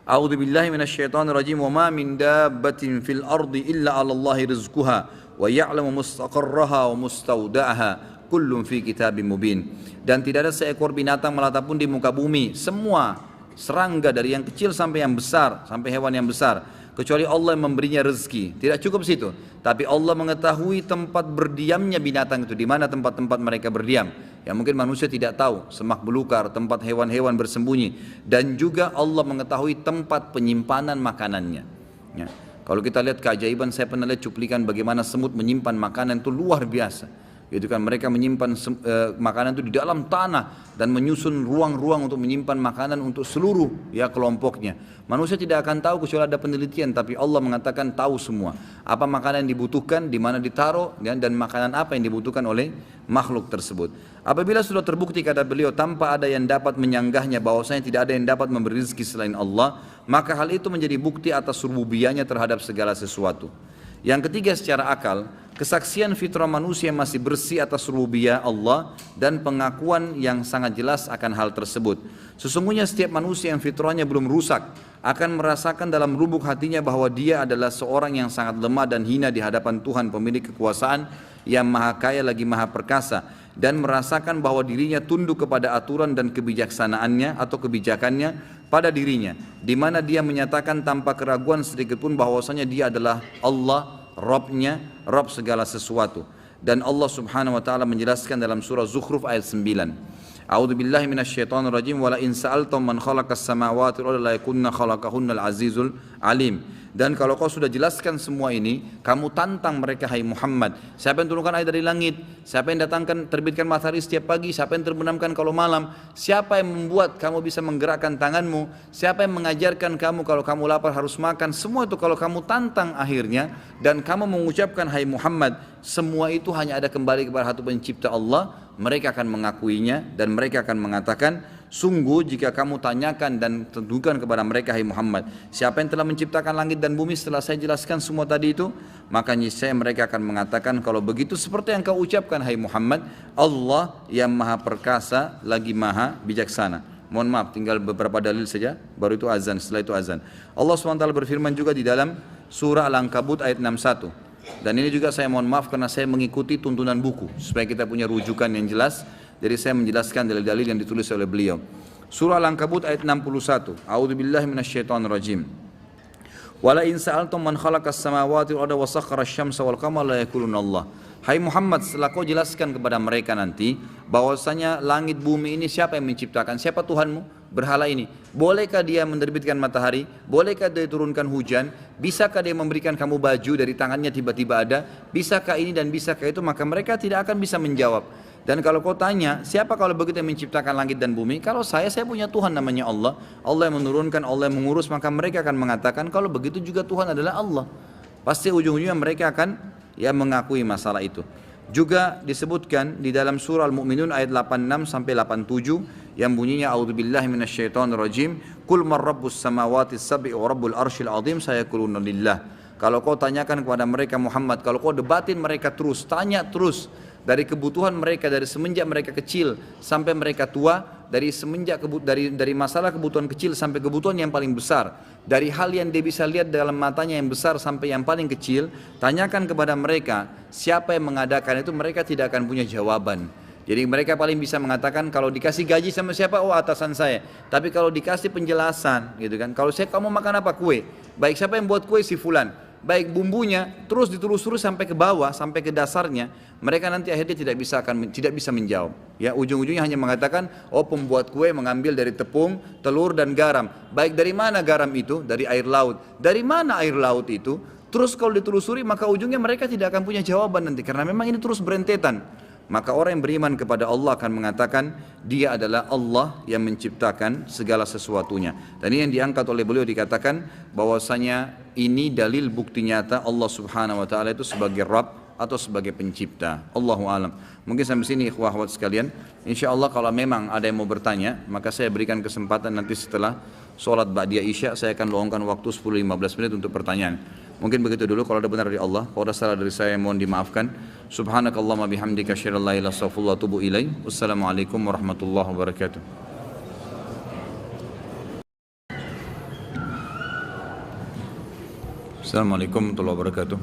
A'udzu billahi minasyaitonir rajim. Wa ma min dabbatin fil ardi illa 'alallahi rizquha wa ya'lamu mustaqarraha wa mustawda'aha kullun fi kitabim mubin. Dan tidak ada seekor binatang melata pun di muka bumi, semua serangga dari yang kecil sampai yang besar, sampai hewan yang besar, kecuali Allah yang memberinya rezeki. Tidak cukup situ, tapi Allah mengetahui tempat berdiamnya binatang itu, di mana tempat-tempat mereka berdiam. Yang mungkin manusia tidak tahu, semak belukar, tempat hewan-hewan bersembunyi. Dan juga Allah mengetahui tempat penyimpanan makanannya. Ya. Kalau kita lihat keajaiban, saya pernah lihat cuplikan bagaimana semut menyimpan makanan itu luar biasa. Itu kan mereka menyimpan makanan itu di dalam tanah dan menyusun ruang-ruang untuk menyimpan makanan untuk seluruh ya kelompoknya. Manusia tidak akan tahu kecuali ada penelitian, tapi Allah mengatakan tahu semua. Apa makanan yang dibutuhkan, di mana ditaruh, dan makanan apa yang dibutuhkan oleh makhluk tersebut. Apabila sudah terbukti kata beliau tanpa ada yang dapat menyanggahnya bahwasanya tidak ada yang dapat memberi rezeki selain Allah, maka hal itu menjadi bukti atas rububiyahnya terhadap segala sesuatu. Yang ketiga secara akal, kesaksian fitrah manusia masih bersih atas rububiyah Allah dan pengakuan yang sangat jelas akan hal tersebut. Sesungguhnya setiap manusia yang fitrahnya belum rusak akan merasakan dalam lubuk hatinya bahwa dia adalah seorang yang sangat lemah dan hina di hadapan Tuhan pemilik kekuasaan yang maha kaya lagi maha perkasa, dan merasakan bahwa dirinya tunduk kepada aturan dan kebijaksanaannya atau kebijakannya pada dirinya, di mana dia menyatakan tanpa keraguan sedikitpun bahwasanya dia adalah Allah, Rabbnya, Rabb segala sesuatu. Dan Allah subhanahu wa ta'ala menjelaskan dalam surah Zukhruf ayat 9. A'udzu billahi minasyaitonir rajim, wa la in sa'altum man khalaqas samawati wal arda la yakunna khalaqahunnal azizul alim. Dan kalau kau sudah jelaskan semua ini, kamu tantang mereka, hai Muhammad. Siapa yang turunkan air dari langit? Siapa yang datangkan, terbitkan matahari setiap pagi? Siapa yang terbenamkan kalau malam? Siapa yang membuat kamu bisa menggerakkan tanganmu? Siapa yang mengajarkan kamu kalau kamu lapar harus makan? Semua itu kalau kamu tantang akhirnya, dan kamu mengucapkan, hai Muhammad, semua itu hanya ada kembali kepada satu pencipta Allah, mereka akan mengakuinya dan mereka akan mengatakan, sungguh jika kamu tanyakan dan tentukan kepada mereka, hai Muhammad, siapa yang telah menciptakan langit dan bumi setelah saya jelaskan semua tadi itu, maka niscaya mereka akan mengatakan, kalau begitu seperti yang kau ucapkan, hai Muhammad, Allah yang maha perkasa lagi maha bijaksana. Mohon maaf, tinggal beberapa dalil saja, baru itu azan, setelah itu azan. Allah SWT berfirman juga di dalam surah Al-Ankabut ayat 61. Dan ini juga saya mohon maaf karena saya mengikuti tuntunan buku supaya kita punya rujukan yang jelas. Jadi saya menjelaskan dalil-dalil yang ditulis oleh beliau. Surah Al-Ankabut ayat 61. A'udzubillahi minasyaitonirrajim. Wala in sa'altum man khalaqas samawati wal arda wa sakhkhara asy-syamsa wal qamara la yaquluna Allah. Hai Muhammad, setelah kau jelaskan kepada mereka nanti bahwasanya langit bumi ini siapa yang menciptakan? Siapa Tuhanmu? Berhala ini. Bolehkah dia menerbitkan matahari? Bolehkah dia turunkan hujan? Bisakah dia memberikan kamu baju dari tangannya tiba-tiba ada? Bisakah ini dan bisakah itu? Maka mereka tidak akan bisa menjawab. Dan kalau kau tanya, siapa kalau begitu yang menciptakan langit dan bumi? Kalau saya punya Tuhan namanya Allah. Allah yang menurunkan, Allah yang mengurus. Maka mereka akan mengatakan, kalau begitu juga Tuhan adalah Allah. Pasti ujung-ujungnya mereka akan mengakui masalah itu. Juga disebutkan di dalam surah Al-Mu'minun ayat 86 sampai 87 yang bunyinya a'udzubillahi minasyaitonirrajim, qul man rabbus samawati sab'i wa rabbul arsyil azim sayaquluna lillah. Kalau kau tanyakan kepada mereka Muhammad, kalau kau debatin mereka terus, tanya terus dari kebutuhan mereka dari semenjak mereka kecil sampai mereka tua, dari semenjak dari masalah kebutuhan kecil sampai kebutuhan yang paling besar, dari hal yang dia bisa lihat dalam matanya yang besar sampai yang paling kecil, tanyakan kepada mereka siapa yang mengadakan itu, mereka tidak akan punya jawaban. Jadi mereka paling bisa mengatakan kalau dikasih gaji sama siapa, oh atasan saya. Tapi kalau dikasih penjelasan gitu kan, kalau kamu makan apa, kue, baik siapa yang buat kue, si fulan, baik bumbunya terus ditelusuri sampai ke bawah, sampai ke dasarnya, mereka nanti akhirnya tidak bisa menjawab. Ya, ujung-ujungnya hanya mengatakan, oh pembuat kue mengambil dari tepung, telur dan garam. Baik dari mana garam itu? Dari air laut. Dari mana air laut itu? Terus kalau ditelusuri maka ujungnya mereka tidak akan punya jawaban nanti, karena memang ini terus berentetan. Maka orang yang beriman kepada Allah akan mengatakan dia adalah Allah yang menciptakan segala sesuatunya. Dan ini yang diangkat oleh beliau, dikatakan bahwasanya ini dalil bukti nyata Allah subhanahu wa ta'ala itu sebagai Rabb atau sebagai pencipta. Allahu alam. Mungkin sampai sini ikhwah akhwat sekalian. InsyaAllah kalau memang ada yang mau bertanya, maka saya berikan kesempatan nanti setelah sholat ba'diyah isya, saya akan luangkan waktu 10-15 menit untuk pertanyaan. Mungkin begitu dulu. Kalau ada benar dari Allah, kalau ada salah dari saya mohon dimaafkan. Subhanakallahumma bihamdika asyhadu an la ilaha illa anta astaghfiruka wa atubu ilaik. Wassalamualaikum warahmatullahi wabarakatuh. Assalamualaikum warahmatullahi wabarakatuh.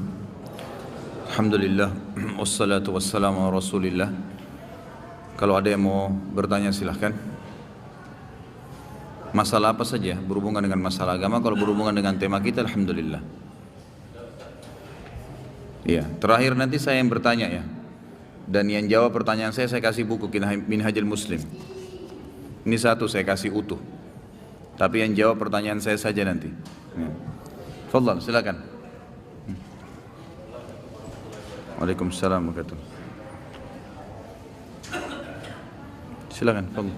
Alhamdulillah wassalatu wassalamu ala Rasulillah. Kalau ada yang mau bertanya silahkan. Masalah apa saja berhubungan dengan masalah agama. Kalau berhubungan dengan tema kita, alhamdulillah. Ya, terakhir nanti saya yang bertanya ya. Dan yang jawab pertanyaan saya kasih buku Minhajul Muslim. Ini satu saya kasih utuh. Tapi yang jawab pertanyaan saya saja nanti. Ya. Fadhal, silakan. Waalaikumsalam warahmatullahi wabarakatuh. Silakan, fadhal.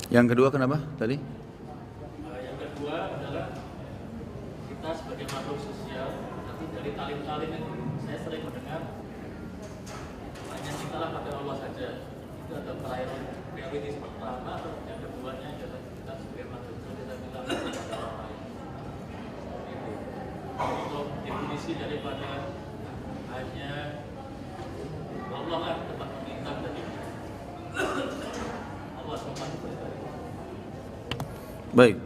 Yang kedua kenapa tadi? Yang kedua adalah kita sebagai makhluk sosial, tapi dari talim-talim itu saya sering mendengar hanya cintalah pada Allah saja. Itu ada prioritas pertama, yang keduanya adalah kita sebagai makhluk sosial kita minta kepada orang lain. Itu. Untuk definisi daripada hanya Allah kan tempat meminta tadi. Allah tempat Baik.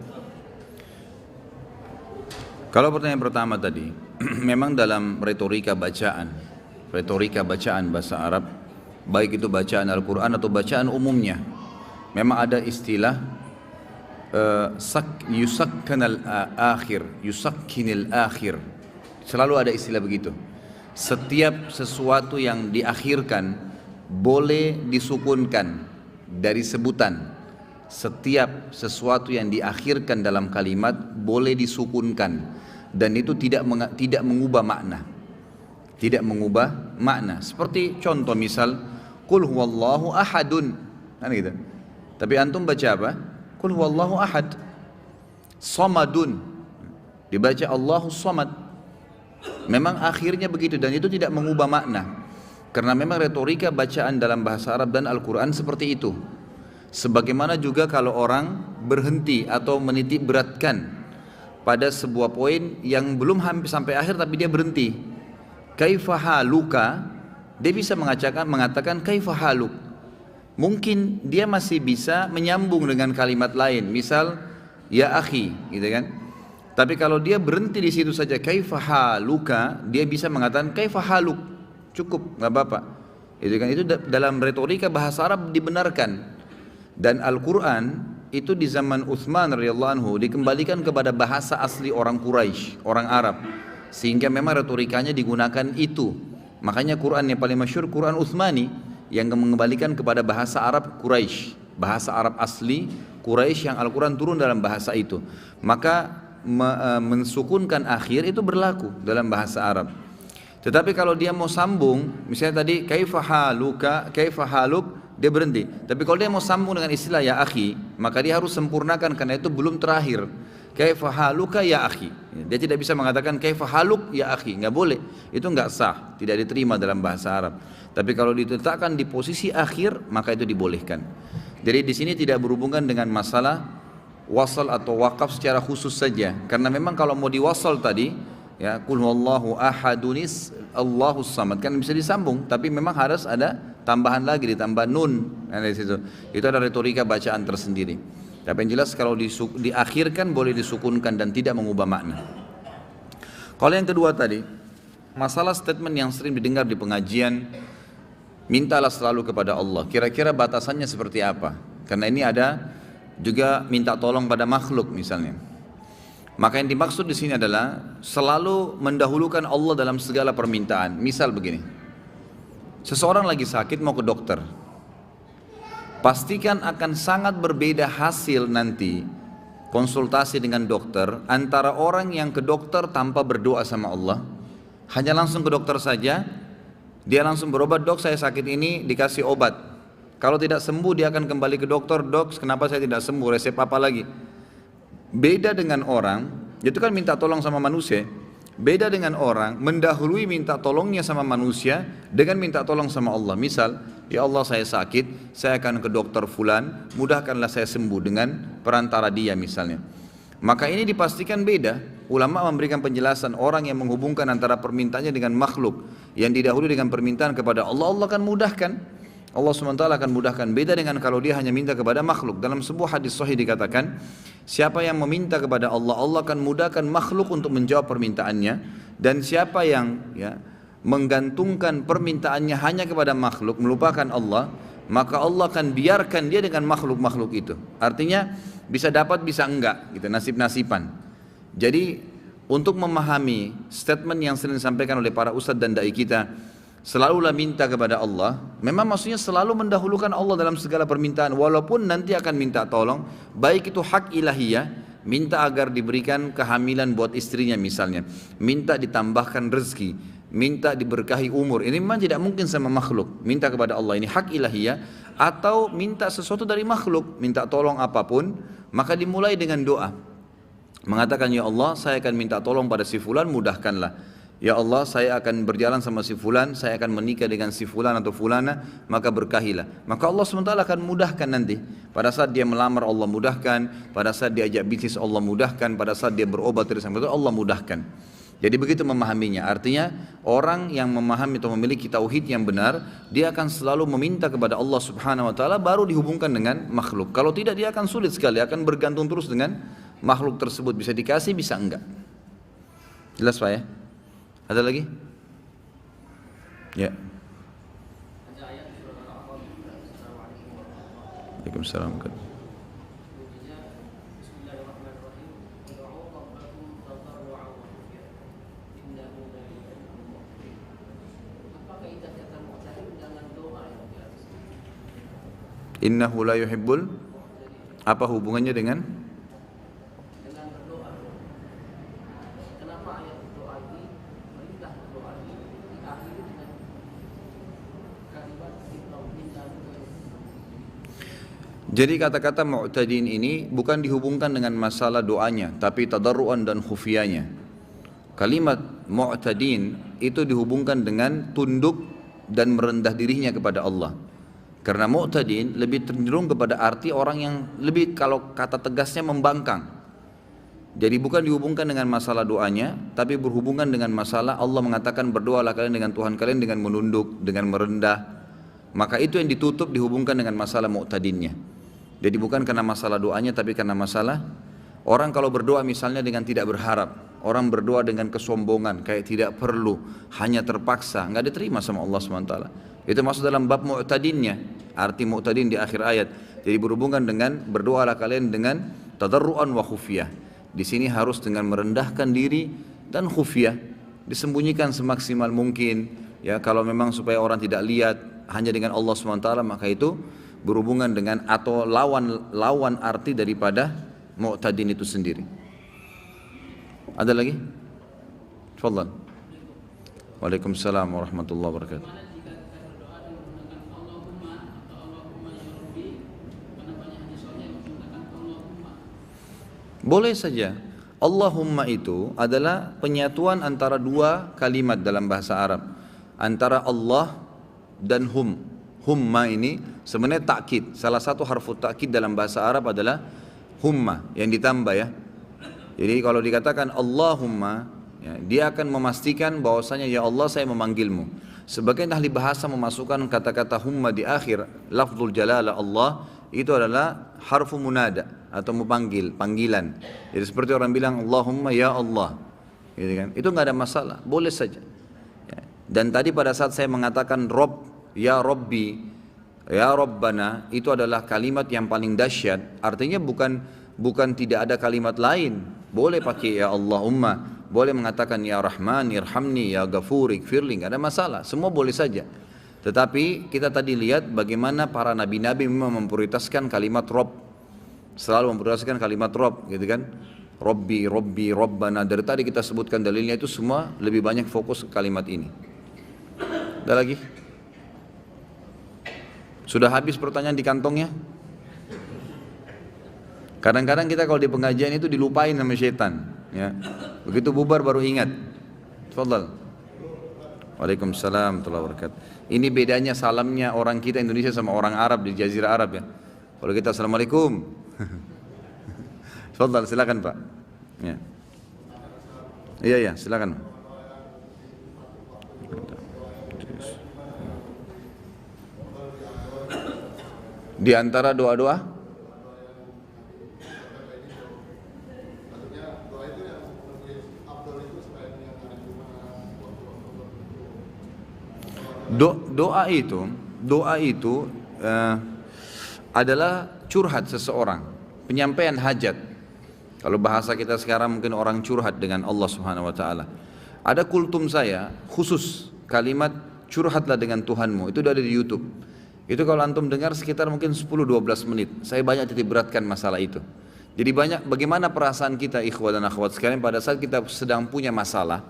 Kalau pertanyaan pertama tadi, memang dalam retorika bacaan bahasa Arab, baik itu bacaan Al-Quran atau bacaan umumnya, memang ada istilah yusakkinil akhir. Selalu ada istilah begitu. Setiap sesuatu yang diakhirkan boleh disukunkan dari sebutan. Setiap sesuatu yang diakhirkan dalam kalimat boleh disukunkan, dan itu tidak mengubah makna. Tidak mengubah makna. Seperti contoh misal, Qul huwallahu ahadun, kan gitu. Tapi antum baca apa? Qul huwallahu ahad. Samadun, dibaca Allahus samad. Memang akhirnya begitu, dan itu tidak mengubah makna. Karena memang retorika bacaan dalam bahasa Arab dan Al-Quran seperti itu. Sebagaimana juga kalau orang berhenti atau menitik beratkan pada sebuah poin yang belum hampir sampai akhir tapi dia berhenti. Kaifa haluka, dia bisa mengatakan kaifa haluk. Mungkin dia masih bisa menyambung dengan kalimat lain, misal ya akhi, gitu kan. Tapi kalau dia berhenti di situ saja kaifa haluka, dia bisa mengatakan kaifa haluk. Cukup, enggak apa-apa. Itu kan, itu dalam retorika bahasa Arab dibenarkan. Dan Al-Quran itu di zaman Utsman radhiyallahu anhu dikembalikan kepada bahasa asli orang Quraisy, orang Arab, sehingga memang retorikanya digunakan itu. Makanya Quran yang paling masyhur Quran Utsmani yang mengembalikan kepada bahasa Arab Quraisy, bahasa Arab asli Quraisy yang Al-Quran turun dalam bahasa itu. Maka mensukunkan akhir itu berlaku dalam bahasa Arab. Tetapi kalau dia mau sambung, misalnya tadi kaifa haluka, kaifa haluk, dia berhenti. Tapi kalau dia mau sambung dengan istilah ya akhi, maka dia harus sempurnakan karena itu belum terakhir. Kaifa haluka ya akhi. Dia tidak bisa mengatakan kaifa haluk ya akhi, enggak boleh. Itu enggak sah, tidak diterima dalam bahasa Arab. Tapi kalau diletakkan di posisi akhir, maka itu dibolehkan. Jadi di sini tidak berhubungan dengan masalah wasal atau wakaf secara khusus saja. Karena memang kalau mau diwasal tadi, ya qul huwallahu ahadunis Allahus samad, kan bisa disambung, tapi memang harus ada tambahan lagi, ditambah nun. Nah, dari situ. Itu ada retorika bacaan tersendiri. Tapi yang jelas kalau diakhirkan boleh disukunkan dan tidak mengubah makna. Kalau yang kedua tadi, masalah statement yang sering didengar di pengajian, mintalah selalu kepada Allah. Kira-kira batasannya seperti apa? Karena ini ada juga minta tolong pada makhluk misalnya. Maka yang dimaksud di sini adalah selalu mendahulukan Allah dalam segala permintaan. Misal begini, seseorang lagi sakit mau ke dokter, pastikan akan sangat berbeda hasil nanti konsultasi dengan dokter antara orang yang ke dokter tanpa berdoa sama Allah, hanya langsung ke dokter saja, dia langsung berobat, dok saya sakit ini, dikasih obat. Kalau tidak sembuh dia akan kembali ke dokter, dok kenapa saya tidak sembuh, resep apa lagi. Beda dengan orang, itu kan minta tolong sama manusia. Beda dengan orang mendahului minta tolongnya sama manusia dengan minta tolong sama Allah. Misal, ya Allah saya sakit, saya akan ke dokter fulan, mudahkanlah saya sembuh dengan perantara dia misalnya. Maka ini dipastikan beda. Ulama memberikan penjelasan orang yang menghubungkan antara permintaannya dengan makhluk, yang didahului dengan permintaan kepada Allah, Allah akan mudahkan. Allah SWT akan mudahkan. Beda dengan kalau dia hanya minta kepada makhluk. Dalam sebuah hadis sahih dikatakan, siapa yang meminta kepada Allah, Allah akan mudahkan makhluk untuk menjawab permintaannya. Dan siapa yang menggantungkan permintaannya hanya kepada makhluk, melupakan Allah, maka Allah akan biarkan dia dengan makhluk-makhluk itu. Artinya bisa dapat bisa enggak, gitu, nasib-nasiban. Jadi untuk memahami statement yang sering disampaikan oleh para ustadz dan dai kita, selalulah minta kepada Allah, memang maksudnya selalu mendahulukan Allah dalam segala permintaan, walaupun nanti akan minta tolong, baik itu hak ilahiyah, minta agar diberikan kehamilan buat istrinya misalnya, minta ditambahkan rezeki, minta diberkahi umur, ini memang tidak mungkin sama makhluk, minta kepada Allah, ini hak ilahiyah, atau minta sesuatu dari makhluk, minta tolong apapun, maka dimulai dengan doa, mengatakan ya Allah saya akan minta tolong pada si fulan, mudahkanlah. Ya Allah saya akan berjalan sama si fulan, saya akan menikah dengan si fulan atau fulana, maka berkahilah. Maka Allah SWT akan mudahkan nanti. Pada saat dia melamar Allah mudahkan, pada saat dia ajak bisnis Allah mudahkan, pada saat dia berobat dari sampai itu Allah mudahkan. Jadi begitu memahaminya. Artinya orang yang memahami atau memiliki tauhid yang benar, dia akan selalu meminta kepada Allah Subhanahu wa taala, baru dihubungkan dengan makhluk. Kalau tidak dia akan sulit sekali, akan bergantung terus dengan makhluk tersebut, bisa dikasih bisa enggak. Jelas Pak ya? Ada lagi? Ya. Waalaikumsalam. Innahu la yuhibbul, apa hubungannya dengan? Jadi kata-kata mu'tadin ini bukan dihubungkan dengan masalah doanya, tapi tadarruan dan khufiyanya. Kalimat mu'tadin itu dihubungkan dengan tunduk dan merendah dirinya kepada Allah. Karena mu'tadin lebih cenderung kepada arti orang yang lebih, kalau kata tegasnya, membangkang. Jadi bukan dihubungkan dengan masalah doanya, tapi berhubungan dengan masalah Allah mengatakan berdoalah kalian dengan Tuhan kalian dengan menunduk, dengan merendah. Maka itu yang ditutup dihubungkan dengan masalah mu'tadinnya. Jadi bukan karena masalah doanya, tapi karena masalah orang kalau berdoa misalnya dengan tidak berharap, orang berdoa dengan kesombongan, kayak tidak perlu, hanya terpaksa, nggak diterima sama Allah SWT. Itu masuk dalam bab mu'tadinnya, arti mu'tadin di akhir ayat. Jadi berhubungan dengan berdoalah kalian dengan tadarruan wa khufiyah. Di sini harus dengan merendahkan diri dan khufiyah, disembunyikan semaksimal mungkin. Ya kalau memang supaya orang tidak lihat, hanya dengan Allah SWT, maka itu berhubungan dengan atau lawan arti daripada mu'tadin itu sendiri. Ada lagi? Tafadhal. Waalaikumsalam warahmatullahi wabarakatuh. Boleh saja. Allahumma itu adalah penyatuan antara dua kalimat dalam bahasa Arab, antara Allah dan hum. Humma ini sebenarnya takkid. Salah satu harfu takkid dalam bahasa Arab adalah humma, yang ditambah ya. Jadi kalau dikatakan Allahumma, ya, dia akan memastikan bahwasanya ya Allah saya memanggilmu. Sebagian ahli bahasa memasukkan kata-kata humma di akhir lafzul jalalah Allah, itu adalah harfu munada atau memanggil, panggilan. Jadi seperti orang bilang Allahumma ya Allah, gitu kan? Itu nggak ada masalah, boleh saja. Ya. Dan tadi pada saat saya mengatakan Rob, ya Rabbi, ya Rabbana, itu adalah kalimat yang paling dahsyat. Artinya bukan tidak ada kalimat lain. Boleh pakai ya Allahumma, boleh mengatakan ya Rahman, irhamni, ya Ghafur, ighfirli, nggak ada masalah, semua boleh saja. Tetapi kita tadi lihat bagaimana para nabi-nabi memang memprioritaskan kalimat Rob, selalu memprioritaskan kalimat Rob, gitu kan? Robbi, Robbi, Robbana. Dari tadi kita sebutkan dalilnya itu semua lebih banyak fokus ke kalimat ini. Ada lagi? Sudah habis pertanyaan di kantongnya? Kadang-kadang kita kalau di pengajian itu dilupain sama syaitan, ya. Begitu bubar baru ingat. Tafadhal. Waalaikumsalam warahmatullahi wabarakatuh. Ini bedanya salamnya orang kita Indonesia sama orang Arab di Jazirah Arab, ya. Kalau kita Assalamualaikum. Tafadhal, silakan Pak. Ya. Iya, silakan. Di antara doa-doa doa itu adalah curhat seseorang, penyampaian hajat. Kalau bahasa kita sekarang mungkin orang curhat dengan Allah Subhanahu wa taala. Ada kultum saya khusus kalimat curhatlah dengan Tuhanmu, itu ada di YouTube. Itu kalau antum dengar sekitar mungkin 10-12 menit. Saya banyak titik beratkan masalah itu. Jadi banyak bagaimana perasaan kita ikhwah dan akhwat sekalian pada saat kita sedang punya masalah.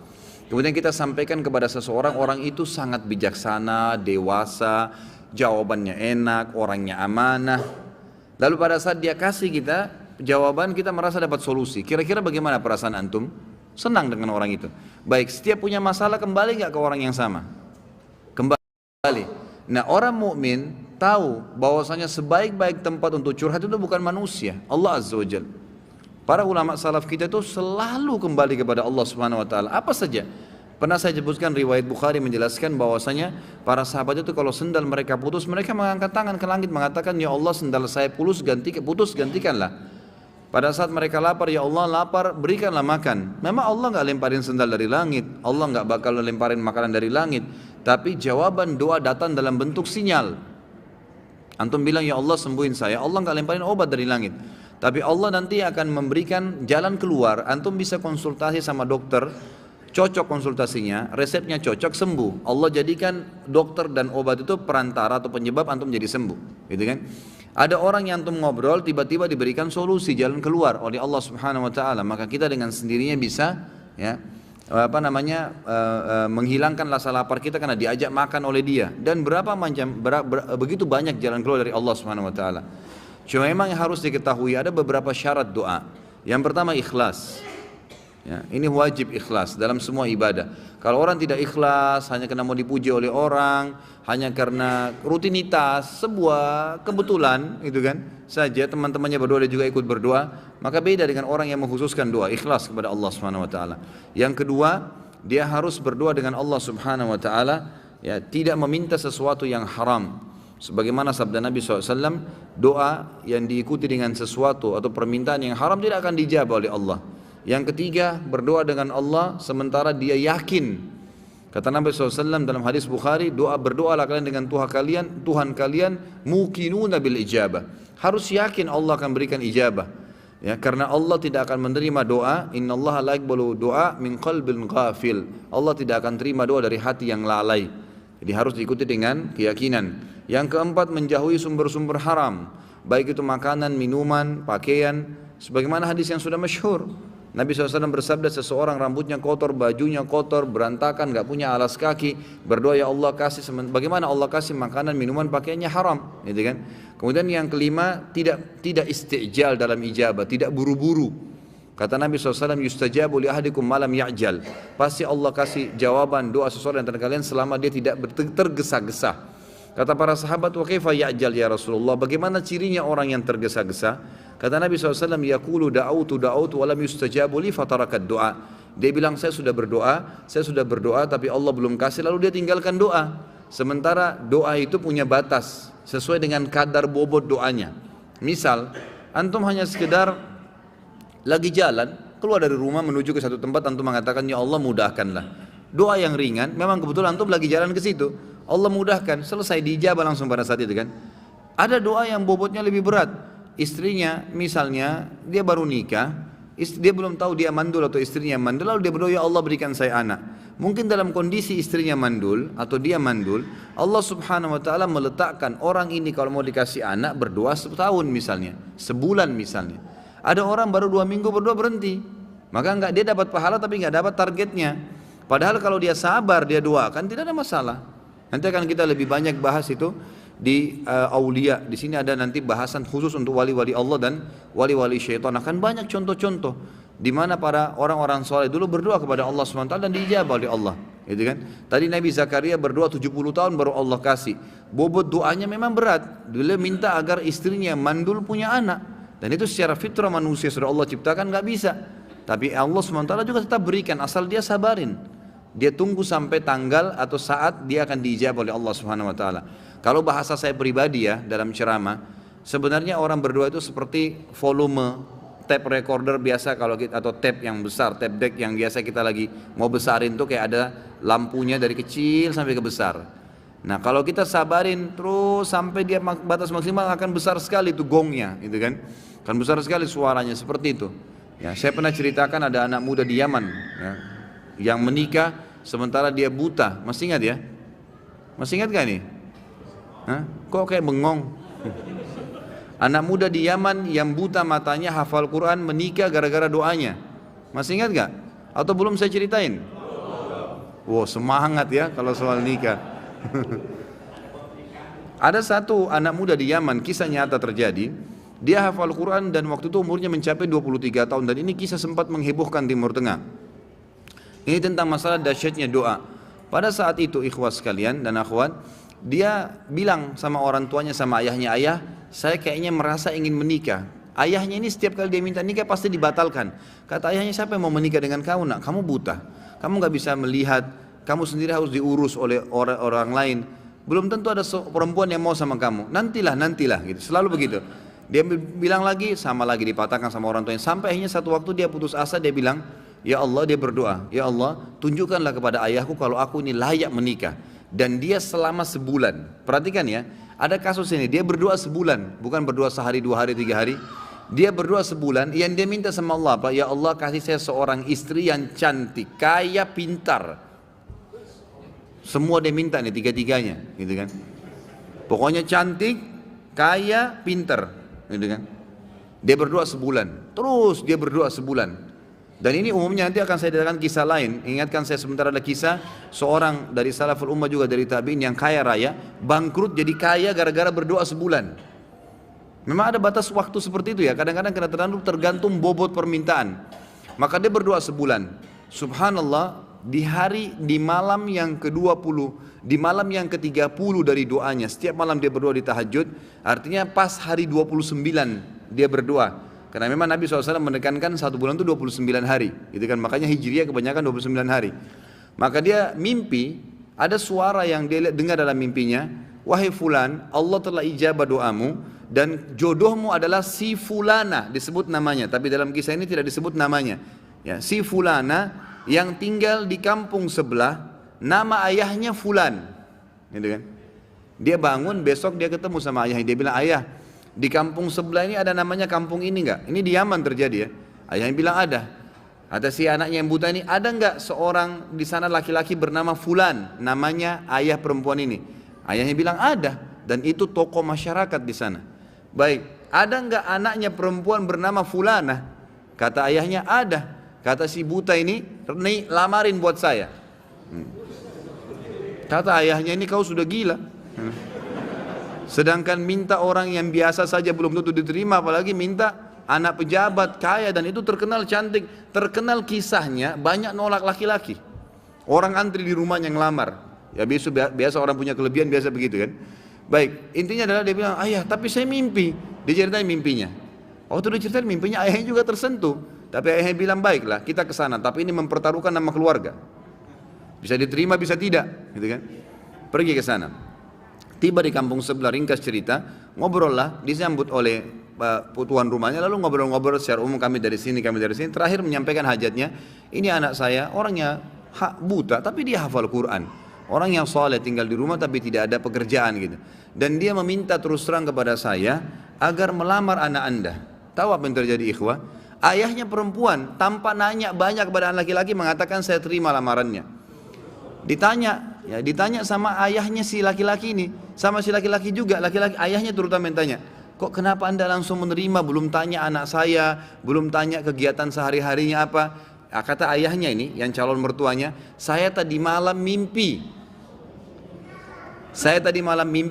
Kemudian kita sampaikan kepada seseorang, orang itu sangat bijaksana, dewasa, jawabannya enak, orangnya amanah. Lalu pada saat dia kasih kita jawaban, kita merasa dapat solusi. Kira-kira bagaimana perasaan antum? Senang dengan orang itu. Baik, setiap punya masalah kembali nggak ke orang yang sama? Kembali. Nah, orang mukmin tahu bahwasanya sebaik-baik tempat untuk curhat itu bukan manusia, Allah Azza wa Jalla. Para ulama salaf kita itu selalu kembali kepada Allah Subhanahu wa taala. Apa saja? Pernah saya sebutkan riwayat Bukhari menjelaskan bahwasanya para sahabat itu kalau sendal mereka putus, mereka mengangkat tangan ke langit mengatakan, "Ya Allah, sendal saya putus, gantikanlah." Pada saat mereka lapar, "Ya Allah, lapar, berikanlah makan." Memang Allah enggak lemparin sendal dari langit, Allah enggak bakal lemparin makanan dari langit, tapi jawaban doa datang dalam bentuk sinyal. Antum bilang, "Ya Allah, sembuhin saya." Allah enggak lemparin obat dari langit, tapi Allah nanti akan memberikan jalan keluar. Antum bisa konsultasi sama dokter, cocok konsultasinya, resepnya cocok, sembuh. Allah jadikan dokter dan obat itu perantara atau penyebab antum jadi sembuh, gitu kan? Ada orang yang antum ngobrol tiba-tiba diberikan solusi jalan keluar oleh Allah Subhanahu wa taala, maka kita dengan sendirinya bisa menghilangkan rasa lapar kita karena diajak makan oleh dia, dan begitu banyak jalan keluar dari Allah Subhanahu wa taala. Cuma memang yang harus diketahui ada beberapa syarat doa. Yang pertama ikhlas. Ya, ini wajib ikhlas dalam semua ibadah. Kalau orang tidak ikhlas hanya karena mau dipuji oleh orang, hanya karena rutinitas, sebuah kebetulan itu kan saja teman-temannya berdoa dia juga ikut berdoa, maka beda dengan orang yang mengkhususkan doa ikhlas kepada Allah Subhanahu wa taala. Yang kedua, dia harus berdoa dengan Allah Subhanahu wa taala, ya, tidak meminta sesuatu yang haram. Sebagaimana sabda Nabi SAW, doa yang diikuti dengan sesuatu atau permintaan yang haram tidak akan dijawab oleh Allah. Yang ketiga, berdoa dengan Allah sementara dia yakin. Kata Nabi SAW dalam hadis Bukhari, berdoalah kalian dengan Tuhan kalian muqinuna bil ijabah. Harus yakin Allah akan berikan ijabah. Ya, karena Allah tidak akan menerima doa, innallaha la yaqbalu doa min qalbin ghafil. Allah tidak akan terima doa dari hati yang lalai. Jadi harus diikuti dengan keyakinan. Yang keempat, menjauhi sumber-sumber haram, baik itu makanan, minuman, pakaian. Sebagaimana hadis yang sudah masyhur, Nabi SAW bersabda, seseorang rambutnya kotor, bajunya kotor, berantakan, gak punya alas kaki, berdoa, "Ya Allah kasih." Bagaimana Allah kasih makanan, minuman, pakaiannya haram, gitu kan? Kemudian yang kelima, tidak istijal dalam ijabah, tidak buru-buru. Kata Nabi SAW, "Yustajabu li ahadikum malam ya'jal." Pasti Allah kasih jawaban doa seseorang antara kalian selama dia tidak tergesa-gesa. Kata para sahabat, "Wa kaifa ya'jal ya Rasulullah?" Bagaimana cirinya orang yang tergesa-gesa? Kata Nabi SAW, "Yaqulu da'autu wa lam yustajabu li fatarakat doa." Dia bilang, saya sudah berdoa tapi Allah belum kasih, lalu dia tinggalkan doa. Sementara doa itu punya batas sesuai dengan kadar bobot doanya. Misal, antum hanya sekedar lagi jalan, keluar dari rumah menuju ke satu tempat, antum mengatakan, "Ya Allah mudahkanlah." Doa yang ringan, memang kebetulan antum lagi jalan ke situ, Allah mudahkan, selesai, diijabah langsung pada saat itu kan. Ada doa yang bobotnya lebih berat. Istrinya misalnya dia baru nikah, dia belum tahu dia mandul atau istrinya mandul, lalu dia berdoa, ya Allah berikan saya anak. Mungkin dalam kondisi istrinya mandul atau dia mandul, Allah subhanahu wa ta'ala meletakkan orang ini kalau mau dikasih anak berdoa setahun misalnya, sebulan misalnya. Ada orang baru 2 minggu berdoa berhenti, maka enggak, dia dapat pahala tapi enggak dapat targetnya. Padahal kalau dia sabar, dia doakan, tidak ada masalah. Nanti akan kita lebih banyak bahas itu di aulia. Di sini ada nanti bahasan khusus untuk wali-wali Allah dan wali-wali syaitan. Akan banyak contoh-contoh di mana para orang-orang soleh dulu berdoa kepada Allah SWT dan dijabah oleh Allah, gitu kan? Tadi Nabi Zakaria berdoa 70 tahun baru Allah kasih. Bobot doanya memang berat. Dia minta agar istrinya mandul punya anak, dan itu secara fitrah manusia sudah Allah ciptakan, nggak bisa. Tapi Allah SWT juga tetap berikan asal dia sabarin. Dia tunggu sampai tanggal atau saat dia akan diijabah oleh Allah Subhanahu wa taala. Kalau bahasa saya pribadi ya dalam ceramah, sebenarnya orang berdoa itu seperti volume tape recorder biasa kalau kita, atau tape yang besar, tape deck yang biasa kita lagi mau besarin tuh kayak ada lampunya dari kecil sampai ke besar. Nah, kalau kita sabarin terus sampai dia batas maksimal akan besar sekali itu gongnya, gitu kan? Akan besar sekali suaranya seperti itu. Ya, saya pernah ceritakan ada anak muda di Yaman ya, yang menikah sementara dia buta. Masih ingat ya? Masih ingat gak nih? Hah? Kok kayak bengong? Anak muda di Yaman yang buta matanya hafal Quran menikah gara-gara doanya. Masih ingat gak? Atau belum saya ceritain? Wow, semangat ya kalau soal nikah. Ada satu anak muda di Yaman, kisah nyata terjadi. Dia hafal Quran dan waktu itu umurnya mencapai 23 tahun. Dan ini kisah sempat menghebohkan Timur Tengah. Ini tentang masalah dahsyatnya doa. Pada saat itu ikhwas sekalian dan akhwat, dia bilang sama orang tuanya, sama ayahnya, ayah, saya kayaknya merasa ingin menikah. Ayahnya ini setiap kali dia minta nikah pasti dibatalkan. Kata ayahnya, siapa yang mau menikah dengan kamu nak? Kamu buta, kamu gak bisa melihat, kamu sendiri harus diurus oleh orang lain. Belum tentu ada perempuan yang mau sama kamu. Nantilah gitu. Selalu begitu. Dia bilang lagi, sama lagi dipatahkan sama orang tuanya. Sampai akhirnya satu waktu dia putus asa, dia bilang, ya Allah, dia berdoa, ya Allah, tunjukkanlah kepada ayahku kalau aku ini layak menikah. Dan dia selama sebulan, perhatikan ya, ada kasus ini, dia berdoa sebulan, bukan berdoa sehari, 2 hari, 3 hari. Dia berdoa sebulan, yang dia minta sama Allah apa? Ya Allah, kasih saya seorang istri yang cantik, kaya, pintar. Semua dia minta nih, 3-tiganya, gitu kan. Pokoknya cantik, kaya, pintar, gitu kan. Dia berdoa sebulan, terus dia berdoa sebulan. Dan ini umumnya nanti akan saya datangkan kisah lain. Ingatkan saya sebentar, ada kisah seorang dari salaful ummah juga dari tabi'in yang kaya raya, bangkrut jadi kaya gara-gara berdoa sebulan. Memang ada batas waktu seperti itu ya. Kadang-kadang kena tergantung bobot permintaan. Maka dia berdoa sebulan. Subhanallah, di malam yang ke-20, di malam yang ke-30 dari doanya, setiap malam dia berdoa di tahajud, artinya pas hari 29 dia berdoa. Karena memang Nabi SAW menekankan 1 bulan itu 29 hari, gitu kan? Makanya Hijriah kebanyakan 29 hari. Maka dia mimpi, ada suara yang dia dengar dalam mimpinya, wahai fulan, Allah telah ijabah doamu dan jodohmu adalah si fulana, disebut namanya, tapi dalam kisah ini tidak disebut namanya. Ya, si fulana yang tinggal di kampung sebelah, nama ayahnya fulan, gitu kan? Dia bangun, besok dia ketemu sama ayahnya, dia bilang, ayah, di kampung sebelah ini ada namanya kampung ini enggak? Ini di Yaman terjadi ya. Ayahnya bilang ada. Ada si anaknya yang buta ini, ada enggak seorang di sana laki-laki bernama fulan, namanya ayah perempuan ini? Ayahnya bilang ada, dan itu tokoh masyarakat di sana. Baik, ada enggak anaknya perempuan bernama fulana? Kata ayahnya ada. Kata si buta ini, lamarin buat saya. Kata ayahnya, ini kau sudah gila. Sedangkan minta orang yang biasa saja belum tentu diterima, apalagi minta anak pejabat kaya, dan itu terkenal cantik, terkenal kisahnya banyak nolak laki-laki. Orang antri di rumahnya ngelamar. Ya biasa orang punya kelebihan biasa begitu kan. Baik, intinya adalah dia bilang, ayah tapi saya mimpi. Dia ceritain mimpinya. Waktu dia ceritain mimpinya, ayahnya juga tersentuh. Tapi ayahnya bilang, baiklah kita ke sana, tapi ini mempertaruhkan nama keluarga. Bisa diterima bisa tidak, gitu kan. Pergi ke sana. Tiba di kampung sebelah, ringkas cerita, ngobrol lah, disambut oleh tuan rumahnya, lalu ngobrol-ngobrol secara umum, kami dari sini, terakhir menyampaikan hajatnya, ini anak saya, orangnya buta, tapi dia hafal Quran, orang yang soleh, tinggal di rumah tapi tidak ada pekerjaan gitu, dan dia meminta terus terang kepada saya, agar melamar anak anda. Tahu apa yang terjadi ikhwah? Ayahnya perempuan, tanpa nanya banyak kepada anak laki-laki mengatakan saya terima lamarannya. Ditanya sama ayahnya si laki-laki ini, sama si laki-laki juga, laki-laki ayahnya terutama yang tanya, kok kenapa anda langsung menerima, belum tanya anak saya, belum tanya kegiatan sehari-harinya apa? Kata ayahnya ini, yang calon mertuanya, saya tadi malam mimpi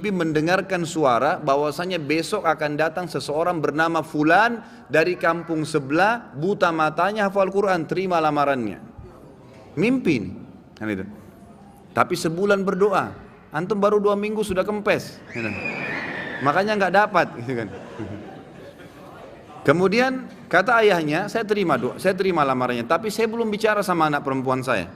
mendengarkan suara bahwasanya besok akan datang seseorang bernama Fulan dari kampung sebelah, buta matanya, hafal Quran, terima lamarannya. Mimpi nih, kan itu. Tapi sebulan berdoa, antum baru 2 minggu sudah kempes, gitu. Makanya nggak dapat, gitu kan. Kemudian kata ayahnya, saya terima lamarannya, tapi saya belum bicara sama anak perempuan saya.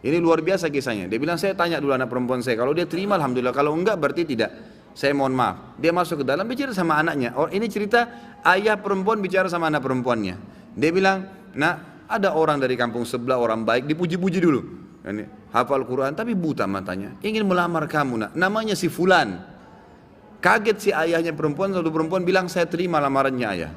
Ini luar biasa kisahnya. Dia bilang, saya tanya dulu anak perempuan saya, kalau dia terima alhamdulillah, kalau enggak berarti tidak. Saya mohon maaf. Dia masuk ke dalam bicara sama anaknya. Oh, ini cerita ayah perempuan bicara sama anak perempuannya. Dia bilang, nah ada orang dari kampung sebelah, orang baik, dipuji-puji dulu. Ini, hafal Quran tapi buta matanya, ingin melamar kamu nak, namanya si Fulan. Kaget si ayahnya perempuan, satu perempuan bilang, saya terima lamarannya ayah.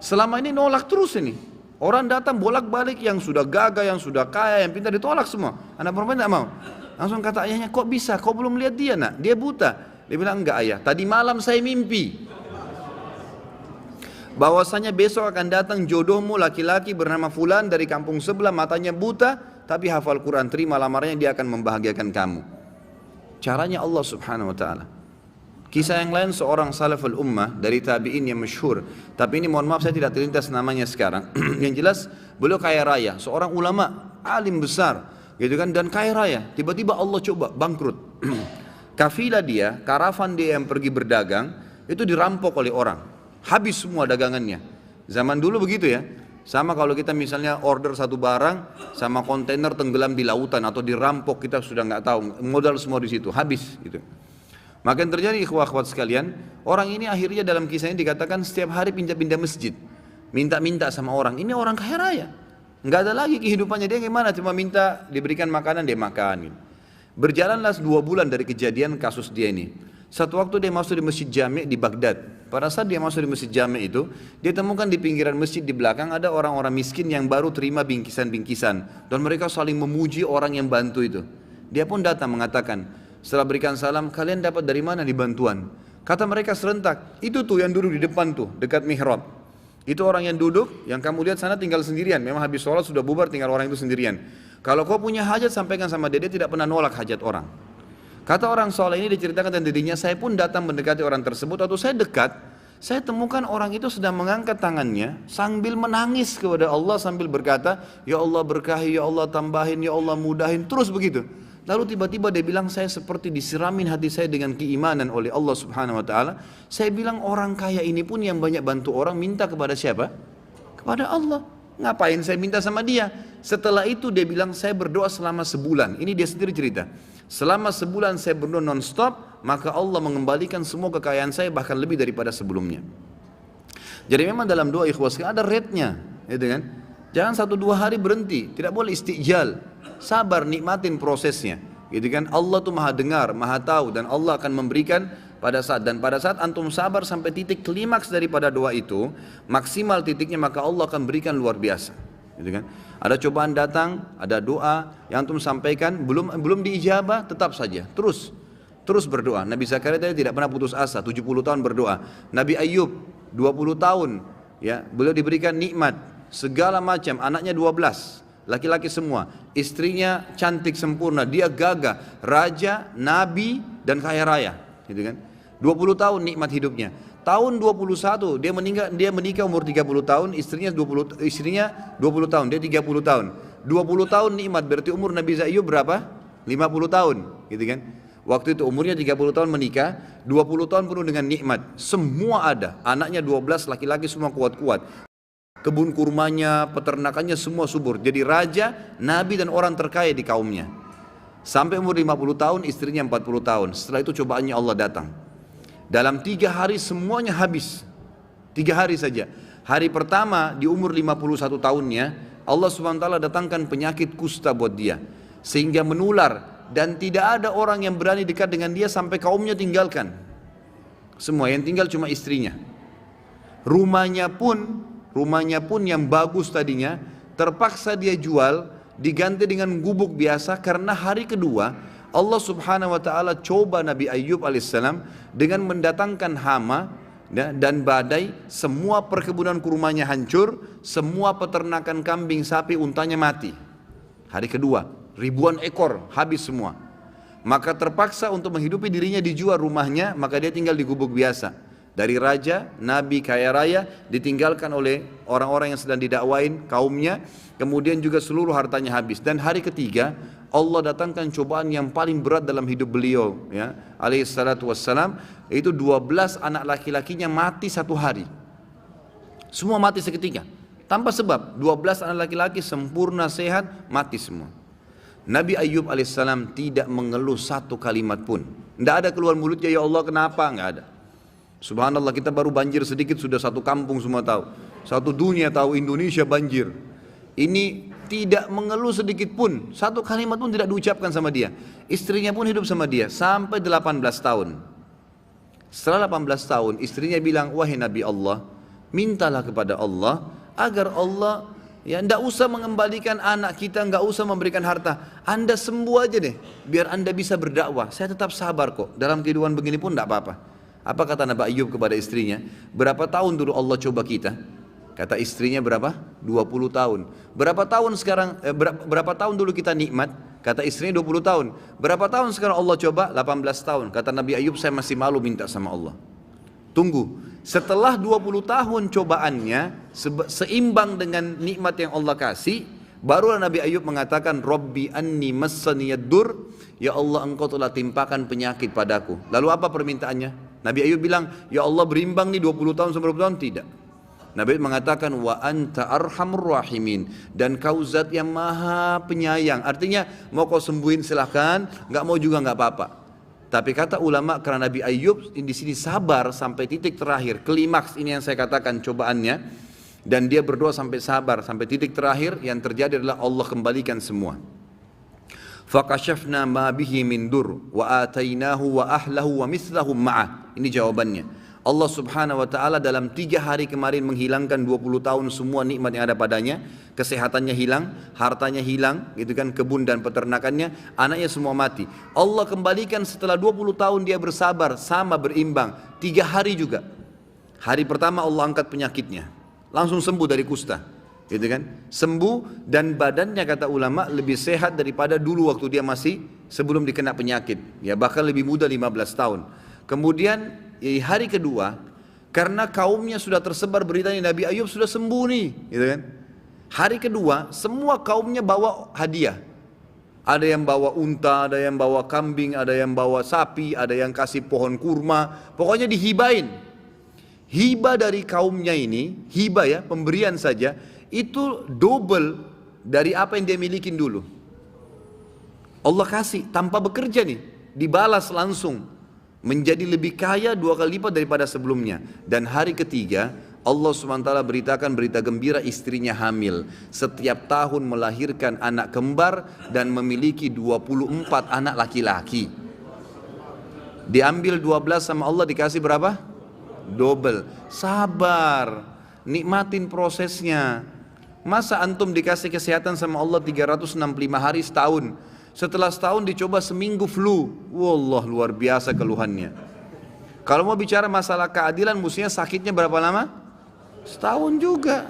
Selama ini nolak terus ini. Orang datang bolak-balik, yang sudah gagah, yang sudah kaya, yang pintar, ditolak semua. Anak perempuan tidak mau. Langsung kata ayahnya, kok bisa? Kau belum lihat dia nak? Dia buta. Dia bilang, enggak ayah, tadi malam saya mimpi bahwasanya besok akan datang jodohmu laki-laki bernama Fulan dari kampung sebelah, matanya buta, tapi hafal Quran, terima lamarannya, dia akan membahagiakan kamu. Caranya Allah subhanahu wa ta'ala. Kisah yang lain seorang salaful ummah dari tabi'in yang masyhur, tapi ini mohon maaf saya tidak terlintas namanya sekarang. Yang jelas beliau kaya raya, seorang ulama alim besar, gitu kan, dan kaya raya. Tiba-tiba Allah coba bangkrut. Kafilah dia, karavan dia yang pergi berdagang itu dirampok oleh orang, habis semua dagangannya. Zaman dulu begitu ya. Sama kalau kita misalnya order satu barang sama kontainer tenggelam di lautan atau dirampok, kita sudah nggak tahu, modal semua di situ, habis gitu. Maka yang terjadi ikhwah-ikhwat sekalian, orang ini akhirnya dalam kisah ini dikatakan setiap hari pindah-pindah masjid, minta-minta sama orang. Ini orang kaya raya, nggak ada lagi kehidupannya, dia gimana, cuma minta diberikan makanan, dia makan. Berjalanlah 2 bulan dari kejadian kasus dia ini. Satu waktu dia masuk di masjid Jami' di Baghdad. Pada saat dia masuk di masjid Jami' itu, dia temukan di pinggiran masjid di belakang ada orang-orang miskin yang baru terima bingkisan-bingkisan, dan mereka saling memuji orang yang bantu itu. Dia pun datang mengatakan, setelah berikan salam, kalian dapat dari mana nih bantuan? Kata mereka serentak, itu tuh yang duduk di depan tuh, dekat mihrab. Itu orang yang duduk, yang kamu lihat sana tinggal sendirian. Memang habis sholat sudah bubar, tinggal orang itu sendirian. Kalau kau punya hajat, sampaikan sama dia tidak pernah nolak hajat orang. Kata orang soleh ini diceritakan dan dirinya, saya pun datang mendekati orang tersebut. Waktu saya dekat, saya temukan orang itu sedang mengangkat tangannya sambil menangis kepada Allah, sambil berkata, ya Allah berkahi, ya Allah tambahin, ya Allah mudahin, terus begitu. Lalu tiba-tiba dia bilang, saya seperti disiramin hati saya dengan keimanan oleh Allah subhanahu wa ta'ala. Saya bilang, orang kaya ini pun yang banyak bantu orang, minta kepada siapa? Kepada Allah. Ngapain saya minta sama dia? Setelah itu dia bilang, saya berdoa selama sebulan. Ini dia sendiri cerita. Selama sebulan saya berdoa non-stop, maka Allah mengembalikan semua kekayaan saya, bahkan lebih daripada sebelumnya. Jadi memang dalam doa ikhwas ada rate-nya, gitu kan? Jangan 1-2 hari berhenti, tidak boleh istijal. Sabar, nikmatin prosesnya, gitu kan? Allah tuh maha dengar, maha tahu, dan Allah akan memberikan pada saat antum sabar sampai titik klimaks daripada doa itu, maksimal titiknya, maka Allah akan berikan luar biasa, gitu kan? Ada cobaan datang, ada doa yang antum sampaikan, belum diijabah, tetap saja, terus berdoa. Nabi Zakaria tidak pernah putus asa, 70 tahun berdoa. Nabi Ayub 20 tahun, ya, beliau diberikan nikmat segala macam, anaknya 12. Laki-laki semua, istrinya cantik sempurna, dia gagah, raja, nabi, dan kaya raya, gitu kan? 20 tahun nikmat hidupnya. Tahun 21 dia menikah umur 30 tahun, istrinya 20 tahun, dia 30 tahun. 20 tahun nikmat, berarti umur Nabi Ayub berapa? 50 tahun, gitu kan? Waktu itu umurnya 30 tahun menikah, 20 tahun penuh dengan nikmat. Semua ada, anaknya 12, laki-laki semua kuat-kuat. Kebun kurmanya, peternakannya semua subur. Jadi raja, nabi, dan orang terkaya di kaumnya. Sampai umur 50 tahun, istrinya 40 tahun. Setelah itu cobaannya Allah datang. Dalam 3 hari semuanya habis. 3 hari saja. Hari pertama di umur 51 tahunnya, Allah SWT datangkan penyakit kusta buat dia. Sehingga menular. Dan tidak ada orang yang berani dekat dengan dia sampai kaumnya tinggalkan. Semua yang tinggal cuma istrinya. Rumahnya pun rumahnya pun yang bagus tadinya, terpaksa dia jual, diganti dengan gubuk biasa karena hari kedua Allah subhanahu wa ta'ala coba Nabi Ayyub alaihissalam dengan mendatangkan hama dan badai, semua perkebunan kurmanya hancur, semua peternakan kambing, sapi, untanya mati. Hari kedua, ribuan ekor habis semua. Maka terpaksa untuk menghidupi dirinya dijual rumahnya, maka dia tinggal di gubuk biasa. Dari raja, nabi, kaya raya, ditinggalkan oleh orang-orang yang sedang didakwain kaumnya, kemudian juga seluruh hartanya habis. Dan hari ketiga, Allah datangkan cobaan yang paling berat dalam hidup beliau, ya, alaihi salatu wassalam, itu 12 anak laki-lakinya mati satu hari. Semua mati seketika, tanpa sebab. 12 anak laki-laki sempurna sehat, mati semua. Nabi Ayyub alaihissalam tidak mengeluh satu kalimat pun. Tidak ada keluar mulutnya, ya Allah kenapa, nggak ada. Subhanallah, kita baru banjir sedikit sudah satu kampung semua tahu, satu dunia tahu Indonesia banjir. Ini tidak mengeluh sedikit pun, satu kalimat pun tidak diucapkan sama dia. Istrinya pun hidup sama dia sampai 18 tahun. Setelah 18 tahun istrinya bilang, wahai Nabi Allah, mintalah kepada Allah agar Allah, ya, tidak usah mengembalikan anak kita, nggak usah memberikan harta, Anda sembuh aja deh, biar Anda bisa berdakwah. Saya tetap sabar kok, dalam kehidupan begini pun tidak apa-apa. Apa kata Nabi Ayyub kepada istrinya? Berapa tahun dulu Allah coba kita? Kata istrinya berapa? 20 tahun. Berapa tahun sekarang? Berapa tahun dulu kita nikmat? Kata istrinya 20 tahun. Berapa tahun sekarang Allah coba? 18 tahun. Kata Nabi Ayyub, saya masih malu minta sama Allah. Tunggu. Setelah 20 tahun cobaannya seimbang dengan nikmat yang Allah kasih, barulah Nabi Ayyub mengatakan, Rabbi anni massaniyad dur, ya Allah engkau telah timpakan penyakit padaku. Lalu apa permintaannya? Nabi Ayyub bilang, ya Allah berimbang nih 20 tahun 10 tahun, tidak. Nabi Ayyub mengatakan, wa anta arhamur rahimin, dan kau zat yang maha penyayang. Artinya mau kau sembuhin silahkan, nggak mau juga nggak apa-apa. Tapi kata ulama, karena Nabi Ayyub di sini sabar sampai titik terakhir, klimaks ini yang saya katakan cobaannya, dan dia berdoa sampai sabar sampai titik terakhir, yang terjadi adalah Allah kembalikan semua. Fakashafna ma bihi min dur wa atainahu wa ahlahu wa mislahum ma'ah. Ini jawabannya. Allah subhanahu wa ta'ala dalam 3 hari kemarin menghilangkan 20 tahun semua nikmat yang ada padanya. Kesehatannya hilang, hartanya hilang, gitu kan, kebun dan peternakannya, anaknya semua mati. Allah kembalikan setelah 20 tahun dia bersabar, sama berimbang, 3 hari juga. Hari pertama Allah angkat penyakitnya, langsung sembuh dari kusta, gitu kan, sembuh, dan badannya kata ulama lebih sehat daripada dulu waktu dia masih sebelum dikena penyakit, ya bahkan lebih muda 15 tahun. Kemudian hari kedua, karena kaumnya sudah tersebar beritanya Nabi Ayyub sudah sembuh nih, gitu kan. Hari kedua semua kaumnya bawa hadiah. Ada yang bawa unta, ada yang bawa kambing, ada yang bawa sapi, ada yang kasih pohon kurma, pokoknya dihibain. Hibah dari kaumnya ini, hibah ya, pemberian saja, itu double dari apa yang dia milikin dulu. Allah kasih tanpa bekerja nih, dibalas langsung, menjadi lebih kaya 2 kali lipat daripada sebelumnya. Dan hari ketiga Allah SWT beritakan berita gembira, istrinya hamil, setiap tahun melahirkan anak kembar dan memiliki 24 anak laki-laki. Diambil 12 sama Allah, dikasih berapa? Double. Sabar, nikmatin prosesnya. Masa antum dikasih kesehatan sama Allah 365 hari setahun, setelah setahun dicoba seminggu flu, wallah luar biasa keluhannya. Kalau mau bicara masalah keadilan, mestinya sakitnya berapa lama? Setahun juga.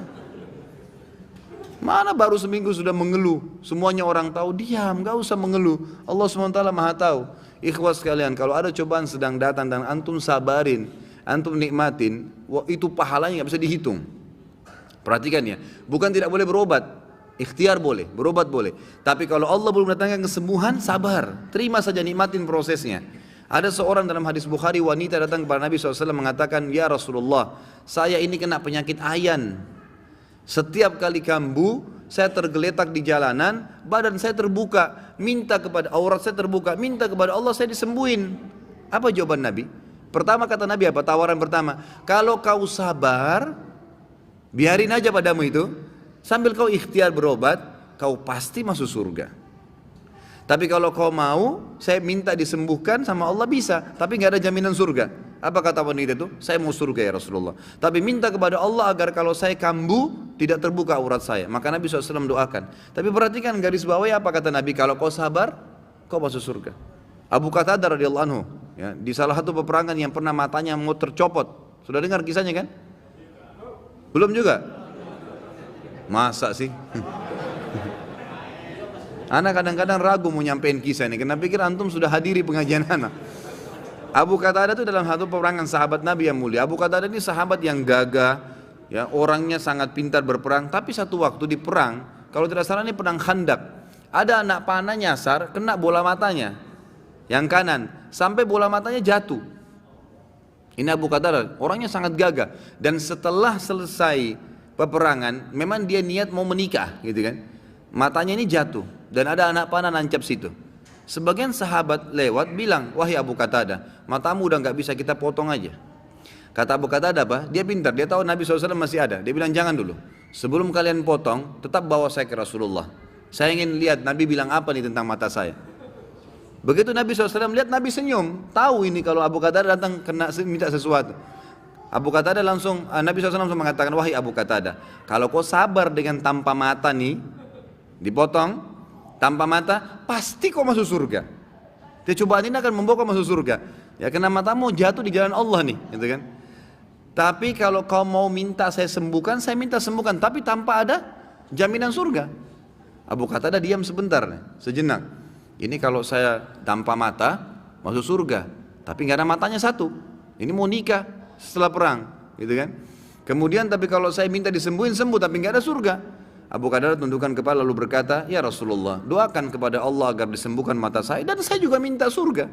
Mana baru seminggu sudah mengeluh, semuanya orang tahu, diam, gak usah mengeluh. Allah SWT maha tahu. Ikhwas sekalian, kalau ada cobaan sedang datang dan antum sabarin, antum nikmatin, itu pahalanya gak bisa dihitung. Perhatikan ya, bukan tidak boleh berobat, ikhtiar boleh, berobat boleh. Tapi kalau Allah belum datangkan kesembuhan, sabar, terima saja, nikmatin prosesnya. Ada seorang dalam hadis Bukhari, wanita datang kepada Nabi SAW mengatakan, ya Rasulullah, saya ini kena penyakit ayan. Setiap kali kambuh, saya tergeletak di jalanan, badan saya terbuka, minta kepada aurat saya terbuka, minta kepada Allah saya disembuhin. Apa jawaban Nabi? Pertama kata Nabi apa? Tawaran pertama, kalau kau sabar, biarin aja padamu itu, sambil kau ikhtiar berobat, kau pasti masuk surga. Tapi kalau kau mau, saya minta disembuhkan sama Allah bisa, tapi nggak ada jaminan surga. Apa kata wanita itu? Saya mau surga ya Rasulullah. Tapi minta kepada Allah agar kalau saya kambuh, tidak terbuka aurat saya. Maka Nabi SAW doakan. Tapi perhatikan garis bawahnya apa kata Nabi? Kalau kau sabar, kau masuk surga. Abu Qatadah radhiyallahu anhu, ya, di salah satu peperangan yang pernah matanya mau tercopot. Sudah dengar kisahnya kan? Belum juga? Masa sih? Anak kadang-kadang ragu mau nyampein kisah ini, karena pikir antum sudah hadiri pengajian anak. Abu Qatadah itu dalam satu peperangan sahabat Nabi yang mulia. Abu Qatadah ini sahabat yang gagah, ya, orangnya sangat pintar berperang. Tapi satu waktu di perang, kalau tidak salah ini perang Khandak, ada anak panah nyasar, kena bola matanya, yang kanan, sampai bola matanya jatuh. Ini Abu Qatadah, orangnya sangat gagah. Dan setelah selesai peperangan, memang dia niat mau menikah, gitu kan? Matanya ini jatuh dan ada anak panah nancap situ. Sebagian sahabat lewat bilang, wahai Abu Qatadah, matamu udah nggak bisa, kita potong aja. Kata Abu Qatadah apa? Dia pintar, dia tahu Nabi SAW masih ada. Dia bilang jangan dulu, sebelum kalian potong, tetap bawa saya ke Rasulullah. Saya ingin lihat Nabi bilang apa nih tentang mata saya. Begitu Nabi SAW lihat, Nabi senyum, tahu ini kalau Abu Qatadah datang kena minta sesuatu. Abu Qatadah langsung, Nabi SAW langsung mengatakan, wahai Abu Qatadah, kalau kau sabar dengan tanpa mata nih, dipotong tanpa mata, pasti kau masuk surga. Cobaan ini akan membawa kau masuk surga. Ya, karena matamu jatuh di jalan Allah nih, gitu kan. Tapi kalau kau mau minta saya sembuhkan, saya minta sembuhkan, tapi tanpa ada jaminan surga. Abu Qatadah diam sebentar, sejenak. Ini kalau saya tanpa mata masuk surga, tapi nggak ada matanya satu. Ini mau nikah setelah perang, gitu kan. Kemudian tapi kalau saya minta disembuhin, sembuh, tapi nggak ada surga. Abu Qatadah tundukkan kepala lalu berkata, ya Rasulullah, doakan kepada Allah agar disembuhkan mata saya, dan saya juga minta surga.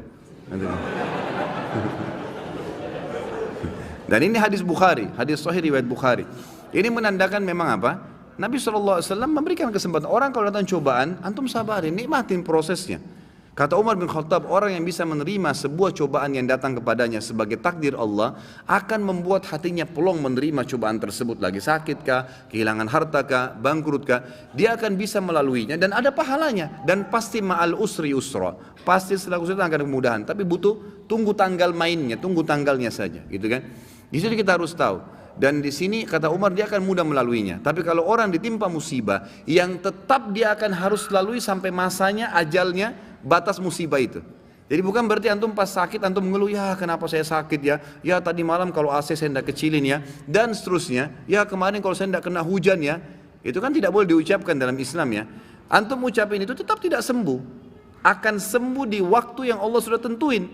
Dan ini hadis Bukhari, hadis sahih riwayat Bukhari. Ini menandakan memang apa? Nabi SAW memberikan kesempatan orang kalau datang cobaan, antum sabarin, nikmatin prosesnya. Kata Umar bin Khattab, orang yang bisa menerima sebuah cobaan yang datang kepadanya sebagai takdir Allah akan membuat hatinya pelong menerima cobaan tersebut. Lagi sakit kah, kehilangan harta kah, bangkrut kah, dia akan bisa melaluinya dan ada pahalanya. Dan pasti ma'al usri usra, pasti setelah kesulitan akan kemudahan. Tapi butuh tunggu tanggal mainnya, tunggu tanggalnya saja, gitu kan. Di situ kita harus tahu. Dan di sini kata Umar dia akan mudah melaluinya. Tapi kalau orang ditimpa musibah yang tetap dia akan harus lalui sampai masanya, ajalnya, batas musibah itu. Jadi bukan berarti antum pas sakit antum mengeluh, ya kenapa saya sakit ya, ya tadi malam kalau AC saya tidak kecilin ya, dan seterusnya, ya kemarin kalau saya tidak kena hujan ya. Itu kan tidak boleh diucapkan dalam Islam ya. Antum ucapin itu tetap tidak sembuh. Akan sembuh di waktu yang Allah sudah tentuin.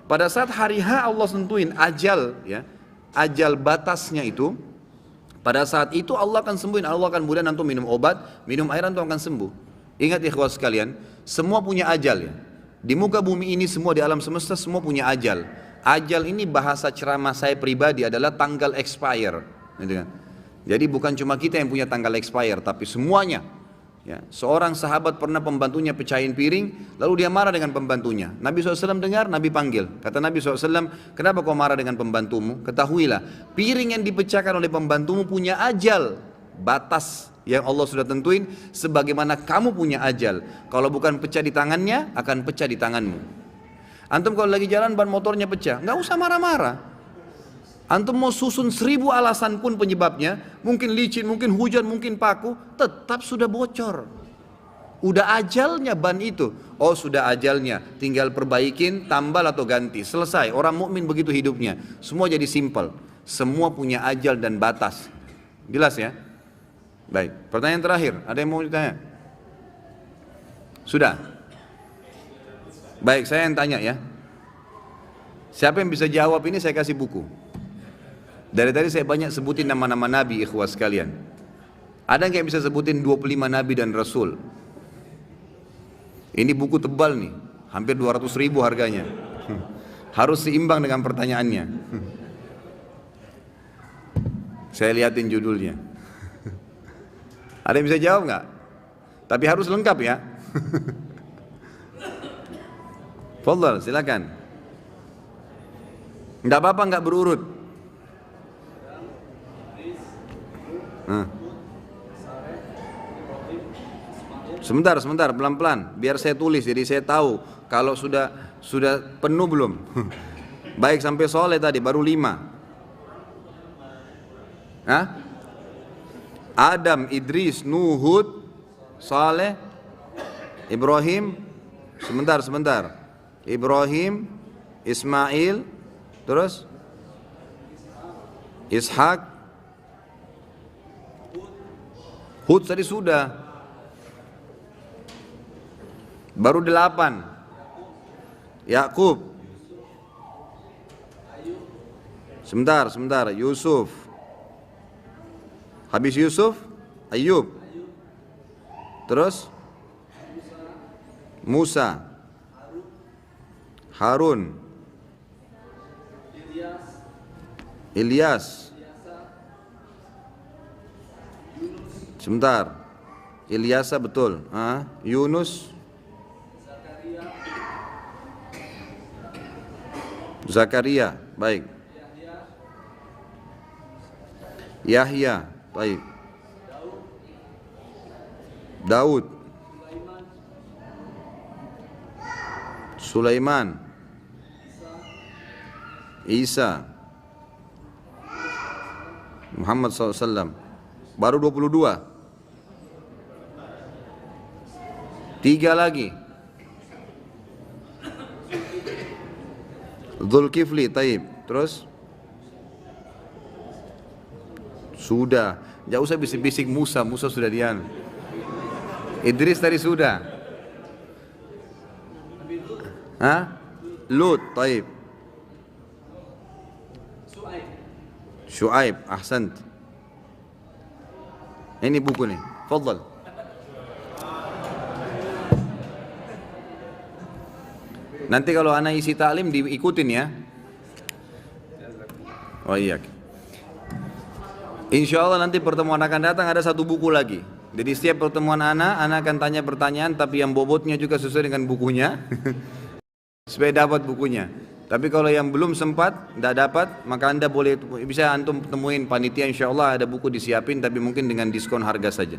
Pada saat hari H Allah tentuin ajal ya, ajal batasnya itu, pada saat itu Allah akan sembuhin. Allah akan kemudian antum minum obat, minum air antum akan sembuh. Ingat ikhwas sekalian, semua punya ajal ya. Di muka bumi ini semua, di alam semesta semua punya ajal. Ajal ini bahasa ceramah saya pribadi adalah tanggal expire, gitu kan? Jadi bukan cuma kita yang punya tanggal expire, tapi semuanya. Ya, seorang sahabat pernah pembantunya pecahin piring, lalu dia marah dengan pembantunya. Nabi SAW dengar, Nabi panggil. Kata Nabi SAW, kenapa kau marah dengan pembantumu? Ketahuilah, piring yang dipecahkan oleh pembantumu punya ajal, batas yang Allah sudah tentuin, sebagaimana kamu punya ajal. Kalau bukan pecah di tangannya, akan pecah di tanganmu. Antum kalau lagi jalan ban motornya pecah, nggak usah marah-marah. Antum mau susun 1000 alasan pun penyebabnya, mungkin licin, mungkin hujan, mungkin paku, tetap sudah bocor. Udah ajalnya ban itu. Oh sudah ajalnya, tinggal perbaikin, tambal atau ganti, selesai. Orang mukmin begitu hidupnya, semua jadi simpel. Semua punya ajal dan batas. Jelas ya? Baik, pertanyaan terakhir, ada yang mau ditanya? Sudah? Baik, saya yang tanya ya. Siapa yang bisa jawab ini saya kasih buku. Dari tadi saya banyak sebutin nama-nama Nabi, ikhwas sekalian. Ada yang bisa sebutin 25 Nabi dan Rasul? Ini buku tebal nih, hampir 200.000 harganya. Harus seimbang dengan pertanyaannya. Saya liatin judulnya. Ada yang bisa jawab nggak? Tapi harus lengkap ya. Fadhal, silakan. Nggak apa-apa nggak berurut. Sebentar, pelan-pelan. Biar saya tulis, jadi saya tahu kalau sudah penuh belum. Baik, sampai soleh tadi, baru 5. Hah? Adam, Idris, Nuh, Hud, Saleh, Ibrahim. Sebentar. Ibrahim, Ismail, terus Ishak, Hud tadi sudah. Baru 8. Yakub. Sebentar. Yusuf. Habis Yusuf, Ayub. Terus Musa, Harun, Ilyas. Sebentar. Ilyasa betul. Yunus, Zakaria, baik. Yahya, baik. Daud, Sulaiman, Isa, Muhammad SAW. Baru 22. 3 lagi. Dzulkifli, taib. Terus? Sudah. Jangan usah bisik-bisik Musa sudah dian. Idris tadi sudah. Lut, taib. Syuaib, ahsant. Ini buku nih, fadhal. Nanti kalau anak isi taklim diikutin ya. Oh iya. Insya Allah nanti pertemuan akan datang ada 1 buku lagi. Jadi setiap pertemuan anak akan tanya pertanyaan, tapi yang bobotnya juga sesuai dengan bukunya. Supaya dapat bukunya. Tapi kalau yang belum sempat, tidak dapat, maka anda bisa antum temuin panitia, insya Allah ada buku disiapin, tapi mungkin dengan diskon harga saja.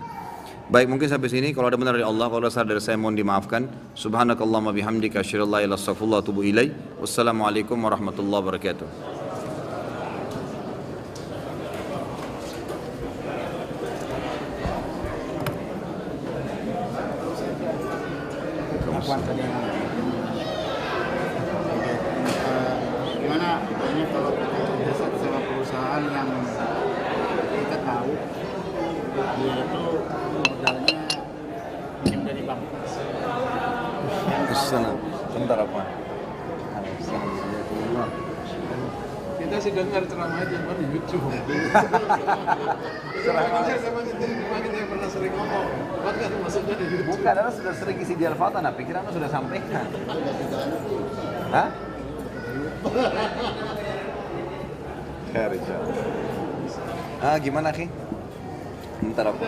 Baik, mungkin sampai sini. Kalau ada benar dari Allah, kalau salah dari saya mohon dimaafkan. Subhanakallahumma bihamdika asyhadu an la ilaha illa anta astaghfiruka wa atubu ilaik. Wassalamualaikum warahmatullahi wabarakatuh. Gimana ini kalau jasa sewa perusahaan yang kita tahu dia itu modalnya pinjam dari bank. Sebentar apa? Kita sih dengar ceramah aja di YouTube. Ceramah saya pernah sering ngomong. Bukan kan maksudnya di YouTube. Bukan, anda sudah sering isi di Al-Fatah, nah pikiran anda sudah sampaikan. Hah? Gimana, Ki? Bentar apa?